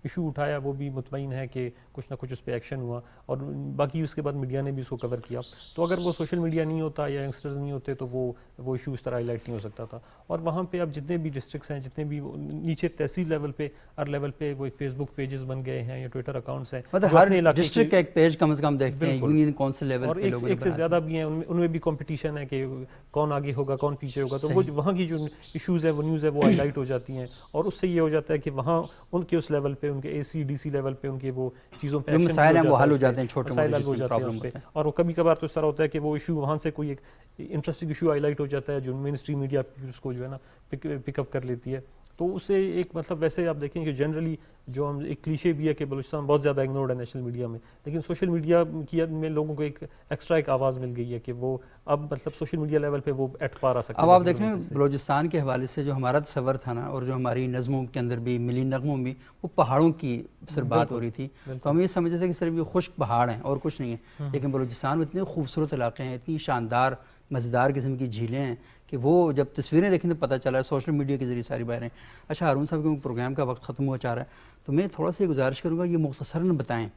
ایشو اٹھایا وہ بھی مطمئن ہے کہ کچھ نہ کچھ اس پہ ایکشن ہوا، اور باقی اس کے بعد میڈیا نے بھی اس کو کور کیا. تو اگر وہ سوشل میڈیا نہیں ہوتا یا ینگسٹرز نہیں ہوتے تو وہ ایشو اس طرح ہائی لائٹ نہیں ہو سکتا تھا. اور وہاں پہ اب جتنے بھی ڈسٹرکٹس ہیں، جتنے بھی نیچے تحصیل لیول پہ ہر لیول پہ وہ ایک فیس بک پیجز بن گئے ہیں یا ٹویٹر اکاؤنٹس ہیں،
مطلب ہر ڈسٹرکٹ کا ایک پیج کم از کم دیکھتے ہیں، یونین کون سے لیول
اور ایک سے زیادہ بھی ہیں، ان میں بھی کمپٹیشن ہے کہ کون آگے ہوگا کون پیچھے ہوگا. تو وہ وہاں کی جو ایشوز ہے وہ نیوز ہے وہ ہائی لائٹ ہو جاتی ہیں، اور اس سے یہ ہو جاتا ہے کہ وہاں ان کے اس لیول پہ، ان کے اے سی ڈی سی لیول پہ ان کے وہ چیزوں پہ
مسائل ہیں وہ حل ہو جاتے ہیں، چھوٹے
مسائل حل ہو جاتے ہیں اس پہ. اور وہ کبھی کبھار تو اس طرح ہوتا ہے کہ وہ ایشو وہاں سے کوئی ایک انٹرسٹنگ ایشو ہائی لائٹ ہو جاتا ہے جو مین اسٹریم میڈیا اس کو جو ہے نا پک اپ کر لیتی ہے. تو اس سے ایک مطلب ویسے آپ دیکھیں کہ جنرلی جو ہم ایک کلیشے بھی ہے کہ بلوچستان بہت زیادہ اگنورڈ ہے نیشنل میڈیا میں، لیکن سوشل میڈیا کی میں لوگوں کو ایک ایکسٹرا ایک آواز مل گئی ہے کہ وہ اب مطلب سوشل میڈیا لیول پہ وہ ایٹ پار آ سکتے ہیں.
اب آپ دیکھیں بلوچستان کے حوالے سے جو ہمارا تصور تھا نا، اور جو ہماری نظموں کے اندر بھی ملی نغموں میں وہ پہاڑوں کی صرف بات ہو رہی تھی، تو ہم یہ سمجھتے تھے کہ صرف یہ خشک پہاڑ ہیں اور کچھ نہیں ہے. لیکن بلوچستان میں اتنے خوبصورت علاقے ہیں، اتنی شاندار مزیدار قسم کی جھیلیں ہیں کہ وہ جب تصویریں دیکھیں تو پتہ چلا ہے سوشل میڈیا کے ذریعے ساری باتیں. اچھا ہارون صاحب کیونکہ پروگرام کا وقت ختم ہوا چاہ رہا ہے تو میں تھوڑا سا یہ گزارش کروں گا، یہ مختصراً بتائیں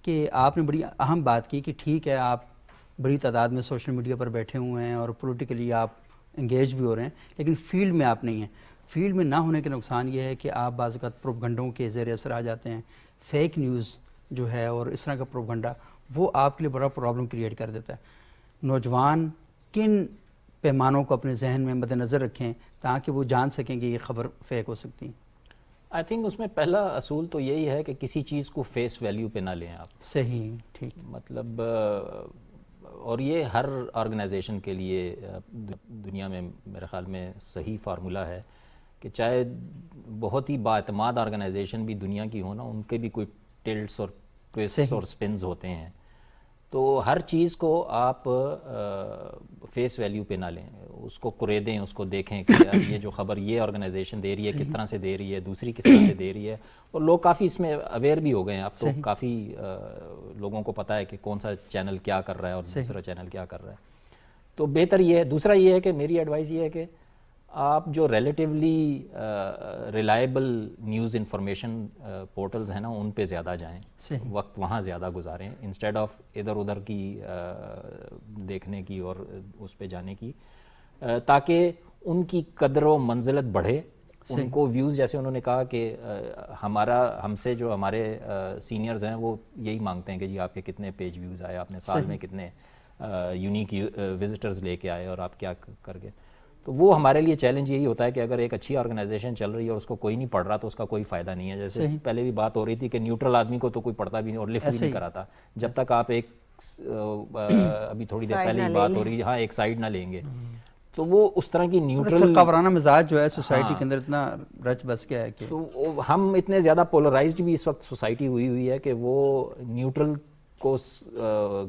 کہ آپ نے بڑی اہم بات کی کہ ٹھیک ہے آپ بڑی تعداد میں سوشل میڈیا پر بیٹھے ہوئے ہیں اور پولیٹیکلی آپ انگیج بھی ہو رہے ہیں، لیکن فیلڈ میں آپ نہیں ہیں. فیلڈ میں نہ ہونے کے نقصان یہ ہے کہ آپ بعض اوقات پروپگنڈوں کے زیر اثر آ جاتے ہیں. فیک نیوز جو ہے اور اس طرح کا پروپگنڈا وہ آپ کے لیے بڑا پرابلم کریٹ کر دیتا ہے. نوجوان کن پیمانوں کو اپنے ذہن میں مد نظر رکھیں تاکہ وہ جان سکیں کہ یہ خبر فیک ہو سکتی ہے؟
آئی تھنک اس میں پہلا اصول تو یہی ہے کہ کسی چیز کو فیس ویلیو پہ نہ لیں آپ.
صحیح، ٹھیک.
مطلب اور یہ ہر آرگنائزیشن کے لیے دنیا میں میرے خیال میں صحیح فارمولہ ہے کہ چاہے بہت ہی باعتماد آرگنائزیشن بھی دنیا کی ہو نا، ان کے بھی کوئی ٹلٹس اور ٹویسٹس اور سپنز ہوتے ہیں. تو ہر چیز کو آپ فیس ویلیو پہ نہ لیں، اس کو قریدیں، اس کو دیکھیں کہ یار یہ جو خبر یہ آرگنائزیشن دے رہی ہے کس طرح سے دے رہی ہے، دوسری کس طرح سے دے رہی ہے. اور لوگ کافی اس میں اویئر بھی ہو گئے ہیں اب تو، کافی لوگوں کو پتہ ہے کہ کون سا چینل کیا کر رہا ہے اور دوسرا چینل کیا کر رہا ہے. تو بہتر یہ ہے. دوسرا یہ ہے کہ میری ایڈوائز یہ ہے کہ آپ جو relatively reliable news information portals ہیں نا ان پہ زیادہ جائیں، وقت وہاں زیادہ گزاریں انسٹیڈ آف ادھر ادھر کی دیکھنے کی اور اس پہ جانے کی، تاکہ ان کی قدر و منزلت بڑھے. ان کو ویوز، جیسے انہوں نے کہا کہ ہم سے جو ہمارے سینئرز ہیں وہ یہی مانگتے ہیں کہ جی آپ کے کتنے پیج ویوز آئے، آپ نے سال میں کتنے یونیک وزٹرز لے کے آئے اور آپ کیا کر گئے. تو وہ ہمارے لیے چیلنج یہی ہوتا ہے کہ اگر ایک اچھی آرگنائزیشن چل رہی ہے اور اس کو کوئی نہیں پڑھ رہا تو اس کا کوئی فائدہ نہیں ہے. جیسے پہلے بھی بات ہو رہی تھی کہ نیوٹرل آدمی کو تو کوئی پڑھتا بھی نہیں اور لفٹ بھی نہیں کراتا جب تک آپ ایک ابھی تھوڑی دیر پہلے ہی بات ہو رہی ہے ہاں ایک سائڈ نہ لیں گے. تو وہ اس طرح کی نیوٹرل
فرقہ وارانہ مزاج جو ہے سوسائٹی کے اندر اتنا رچ بس گیا ہے کہ
تو ہم اتنے زیادہ پولرائزڈ بھی اس وقت سوسائٹی ہوئی ہے کہ وہ نیوٹرل کو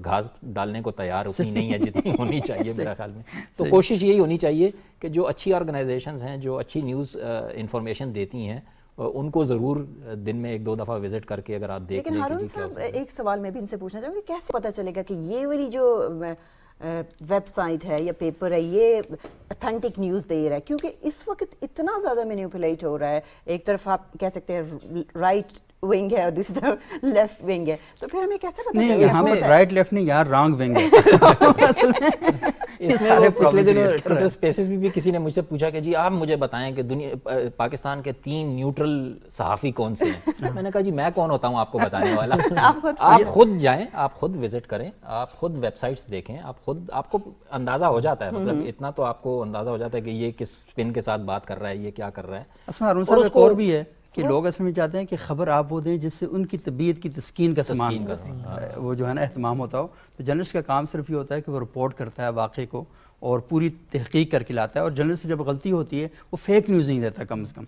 گھاس ڈالنے کو تیار اتنی نہیں ہے جتنی ہونی چاہیے میرا خیال میں. تو کوشش یہی ہونی چاہیے کہ جو اچھی آرگنائزیشنز ہیں جو اچھی نیوز انفارمیشن دیتی ہیں ان کو ضرور دن میں 1-2 دفعہ وزٹ کر کے اگر آپ دیکھ لیں.
لیکن ہارون صاحب ایک سوال میں بھی ان سے پوچھنا چاہوں گی، کیسے پتہ چلے گا کہ یہ والی جو ویب سائٹ ہے یا پیپر ہے یہ اتھینٹک نیوز دے رہا ہے؟ کیونکہ اس وقت اتنا زیادہ مینیپولیٹ ہو رہا ہے، ایک طرف آپ کہہ سکتے ہیں رائٹ ونگ ہے اور دوسری طرف لیفٹ ونگ ہے، تو پھر ہمیں کیسے پتہ چلے گا؟
نہیں، یہاں پہ رائٹ لیفٹ نہیں، یار رانگ ونگ ہے.
اس میں وہ پچھلے دنوں ٹویٹر اسپیسز بھی کسی نے مجھ سے پوچھا کہ جی آپ مجھے بتائیں کہ پاکستان کے 3 نیوٹرل صحافی کون سے ہیں. میں نے کہا جی میں کون ہوتا ہوں آپ کو بتانے والا. آپ خود جائیں, آپ خود وزٹ کریں, آپ خود ویب سائٹس دیکھیں, آپ کو اندازہ ہو جاتا ہے, مطلب اتنا تو آپ کو اندازہ ہو جاتا ہے کہ یہ کس پن کے ساتھ بات کر رہا ہے, یہ کیا کر رہا ہے.
اس میں ہارون صاحب ایک اور بھی ہے کہ لوگ اصل میں چاہتے ہیں کہ خبر آپ وہ دیں جس سے ان کی طبیعت کی تسکین کا سامان وہ جو ہے نا اہتمام ہوتا ہو. تو جرنلسٹ کا کام صرف یہ ہوتا ہے کہ وہ رپورٹ کرتا ہے واقعے کو اور پوری تحقیق کر کے لاتا ہے, اور جرنلسٹ سے جب غلطی ہوتی ہے وہ فیک نیوز نہیں دیتا. کم از کم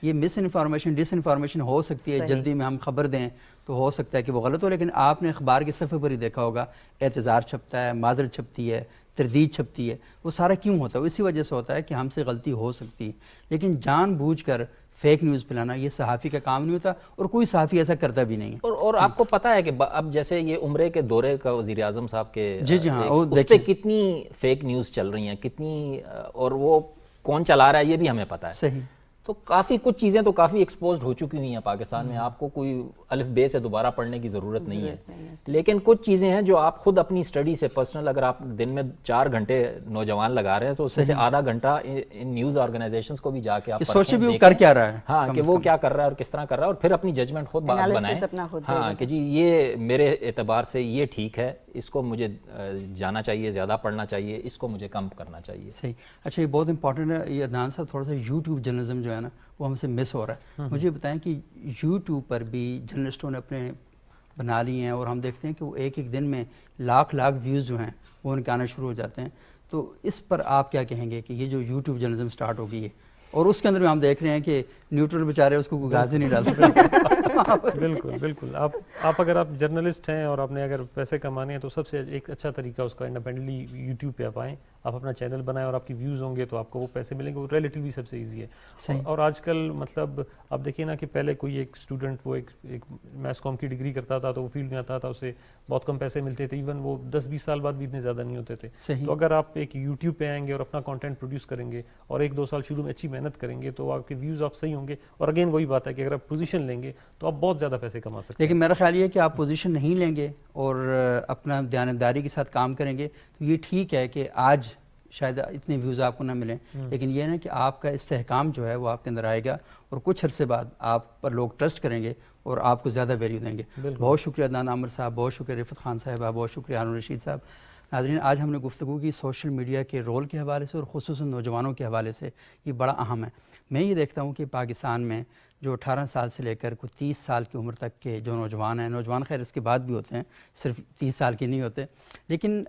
یہ مس انفارمیشن ڈس انفارمیشن ہو سکتی ہے, جلدی میں ہم خبر دیں تو ہو سکتا ہے کہ وہ غلط ہو, لیکن آپ نے اخبار کے صفحے پر ہی دیکھا ہوگا اعتذار چھپتا ہے, معذرت چھپتی ہے, تردید چھپتی ہے. وہ سارا کیوں ہوتا ہے؟ اسی وجہ سے ہوتا ہے کہ ہم سے غلطی ہو سکتی ہے, لیکن جان بوجھ کر فیک نیوز پھیلانا یہ صحافی کا کام نہیں ہوتا, اور کوئی صحافی ایسا کرتا بھی نہیں ہے.
اور آپ کو پتہ ہے کہ اب جیسے یہ عمرے کے دورے کا وزیر اعظم صاحب کے
جی ہاں,
اس پہ کتنی فیک نیوز چل رہی ہیں, کتنی, اور وہ کون چلا رہا ہے یہ بھی ہمیں پتہ ہے.
صحیح.
تو کافی کچھ چیزیں تو کافی ایکسپوزڈ ہو چکی ہوئی ہیں پاکستان میں, آپ کو کوئی الف بے سے دوبارہ پڑھنے کی ضرورت نہیں ہے. لیکن کچھ چیزیں ہیں جو آپ خود اپنی اسٹڈی سے پرسنل, اگر آپ دن میں 4 گھنٹے نوجوان لگا رہے ہیں تو اس میں سے آدھا گھنٹہ ان نیوز آرگنائزیشنز کو بھی جا کے آپ
سوچے بھی وہ کر کیا رہا ہے,
ہاں کہ وہ کیا کر رہا ہے اور کس طرح کر رہا ہے, اور پھر اپنی ججمنٹ خود بنائیں. ہاں کہ جی یہ میرے اعتبار سے یہ ٹھیک ہے, اس کو مجھے جانا چاہیے, زیادہ پڑھنا چاہیے, اس کو مجھے کم کرنا چاہیے.
صحیح. اچھا, یہ بہت امپورٹنٹ ہے یہ عدنان صاحب, تھوڑا سا یوٹیوب جرنلزم جو ہے نا وہ ہم سے مس ہو رہا ہے. مجھے بتائیں کہ یوٹیوب پر بھی جرنلسٹوں نے اپنے بنا لی ہیں, اور ہم دیکھتے ہیں کہ وہ ایک دن میں لاکھ ویوز جو ہیں وہ ان کے آنا شروع ہو جاتے ہیں. تو اس پر آپ کیا کہیں گے کہ یہ جو یوٹیوب جرنلزم سٹارٹ ہو گئی ہے, اور اس کے اندر بھی ہم دیکھ رہے ہیں کہ نیوٹرل بیچارے اس کو گاز ہی نہیں ڈال سکتے.
بالکل. آپ اگر آپ جرنلسٹ ہیں اور آپ نے اگر پیسے کمانے ہیں تو سب سے ایک اچھا طریقہ اس کا انڈیپینڈنٹلی یوٹیوب پہ آپ آئیں, آپ اپنا چینل بنائیں, اور آپ کی ویوز ہوں گے تو آپ کو وہ پیسے ملیں گے. وہ ریلیٹیولی سب سے ایزی ہے. اور آج کل مطلب آپ دیکھیے نا کہ پہلے کوئی ایک اسٹوڈنٹ وہ ایک میس کام کی ڈگری کرتا تھا تو وہ فیلڈ میں آتا تھا, اسے بہت کم پیسے ملتے تھے, ایون وہ 10-20 سال بعد بھی اتنے زیادہ نہیں ہوتے تھے. تو اگر آپ ایک یوٹیوب پہ آئیں گے اور اپنا کانٹینٹ پروڈیوس کریں گے اور 1-2 سال شروع میں اچھی محنت کریں گے تو آپ کے ویوز آپ صحیح ہوں گے. اور اگین وہی بات ہے کہ اگر آپ پوزیشن لیں گے تو آپ بہت زیادہ پیسے کما سکتے ہیں.
لیکن میرا خیال یہ ہے کہ آپ پوزیشن نہیں لیں گے اور اپنا دیانتداری کے ساتھ کام کریں گے تو یہ ٹھیک ہے کہ آج شاید اتنے ویوز آپ کو نہ ملیں, لیکن یہ نا کہ آپ کا استحکام جو ہے وہ آپ کے اندر آئے گا, اور کچھ عرصے بعد آپ پر لوگ ٹرسٹ کریں گے اور آپ کو زیادہ ویلیو دیں گے. بہت شکریہ عدنان عامر صاحب, بہت شکریہ رفت خان صاحبہ, بہت شکریہ ہارون رشید صاحب. ناظرین, آج ہم نے گفتگو کی سوشل میڈیا کے رول کے حوالے سے اور خصوصاً نوجوانوں کے حوالے سے. یہ بڑا اہم ہے. میں یہ دیکھتا ہوں کہ پاکستان میں جو 18 سال سے لے کر کوئی 30 سال کی عمر تک کے جو نوجوان ہیں, نوجوان خیر اس کے بعد بھی ہوتے ہیں, صرف 30 سال کے نہیں ہوتے, لیکن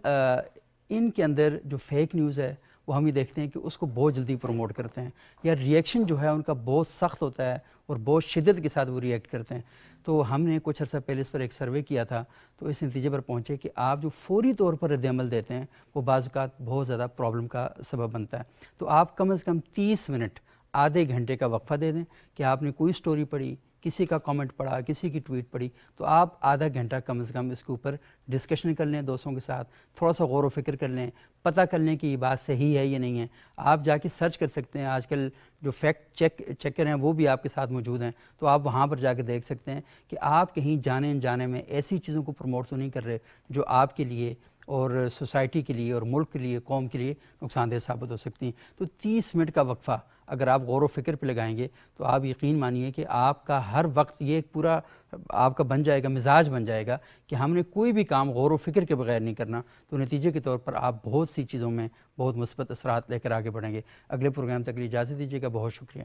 ان کے اندر جو فیک نیوز ہے وہ ہم یہ دیکھتے ہیں کہ اس کو بہت جلدی پروموٹ کرتے ہیں, یا ریئیکشن جو ہے ان کا بہت سخت ہوتا ہے اور بہت شدت کے ساتھ وہ ریئیکٹ کرتے ہیں. تو ہم نے کچھ عرصہ پہلے اس پر ایک سروے کیا تھا, تو اس نتیجے پر پہنچے کہ آپ جو فوری طور پر رد عمل دیتے ہیں وہ بعض اوقات بہت زیادہ پرابلم کا سبب بنتا ہے. تو آپ کم از کم 30 منٹ, آدھے گھنٹے کا وقفہ دے دیں کہ آپ نے کوئی سٹوری پڑھی, کسی کا کامنٹ پڑھا, کسی کی ٹویٹ پڑھی, تو آپ آدھا گھنٹہ کم از کم اس کے اوپر ڈسکشن کر لیں دوستوں کے ساتھ, تھوڑا سا غور و فکر کر لیں, پتہ کر لیں کہ یہ بات صحیح ہے یا نہیں ہے. آپ جا کے سرچ کر سکتے ہیں, آج کل جو فیکٹ چیکر ہیں وہ بھی آپ کے ساتھ موجود ہیں, تو آپ وہاں پر جا کے دیکھ سکتے ہیں کہ آپ کہیں جانے انجانے میں ایسی چیزوں کو پروموٹ تو نہیں کر رہے جو آپ کے لیے اور سوسائٹی کے لیے اور ملک کے لیے, قوم کے لیے نقصان دہ ثابت ہو سکتی ہیں. تو 30 منٹ کا وقفہ اگر آپ غور و فکر پہ لگائیں گے تو آپ یقین مانیے کہ آپ کا ہر وقت یہ ایک پورا آپ کا بن جائے گا, مزاج بن جائے گا کہ ہم نے کوئی بھی کام غور و فکر کے بغیر نہیں کرنا. تو نتیجے کے طور پر آپ بہت سی چیزوں میں بہت مثبت اثرات لے کر آگے بڑھیں گے. اگلے پروگرام تک اجازت دیجیے گا. بہت شکریہ.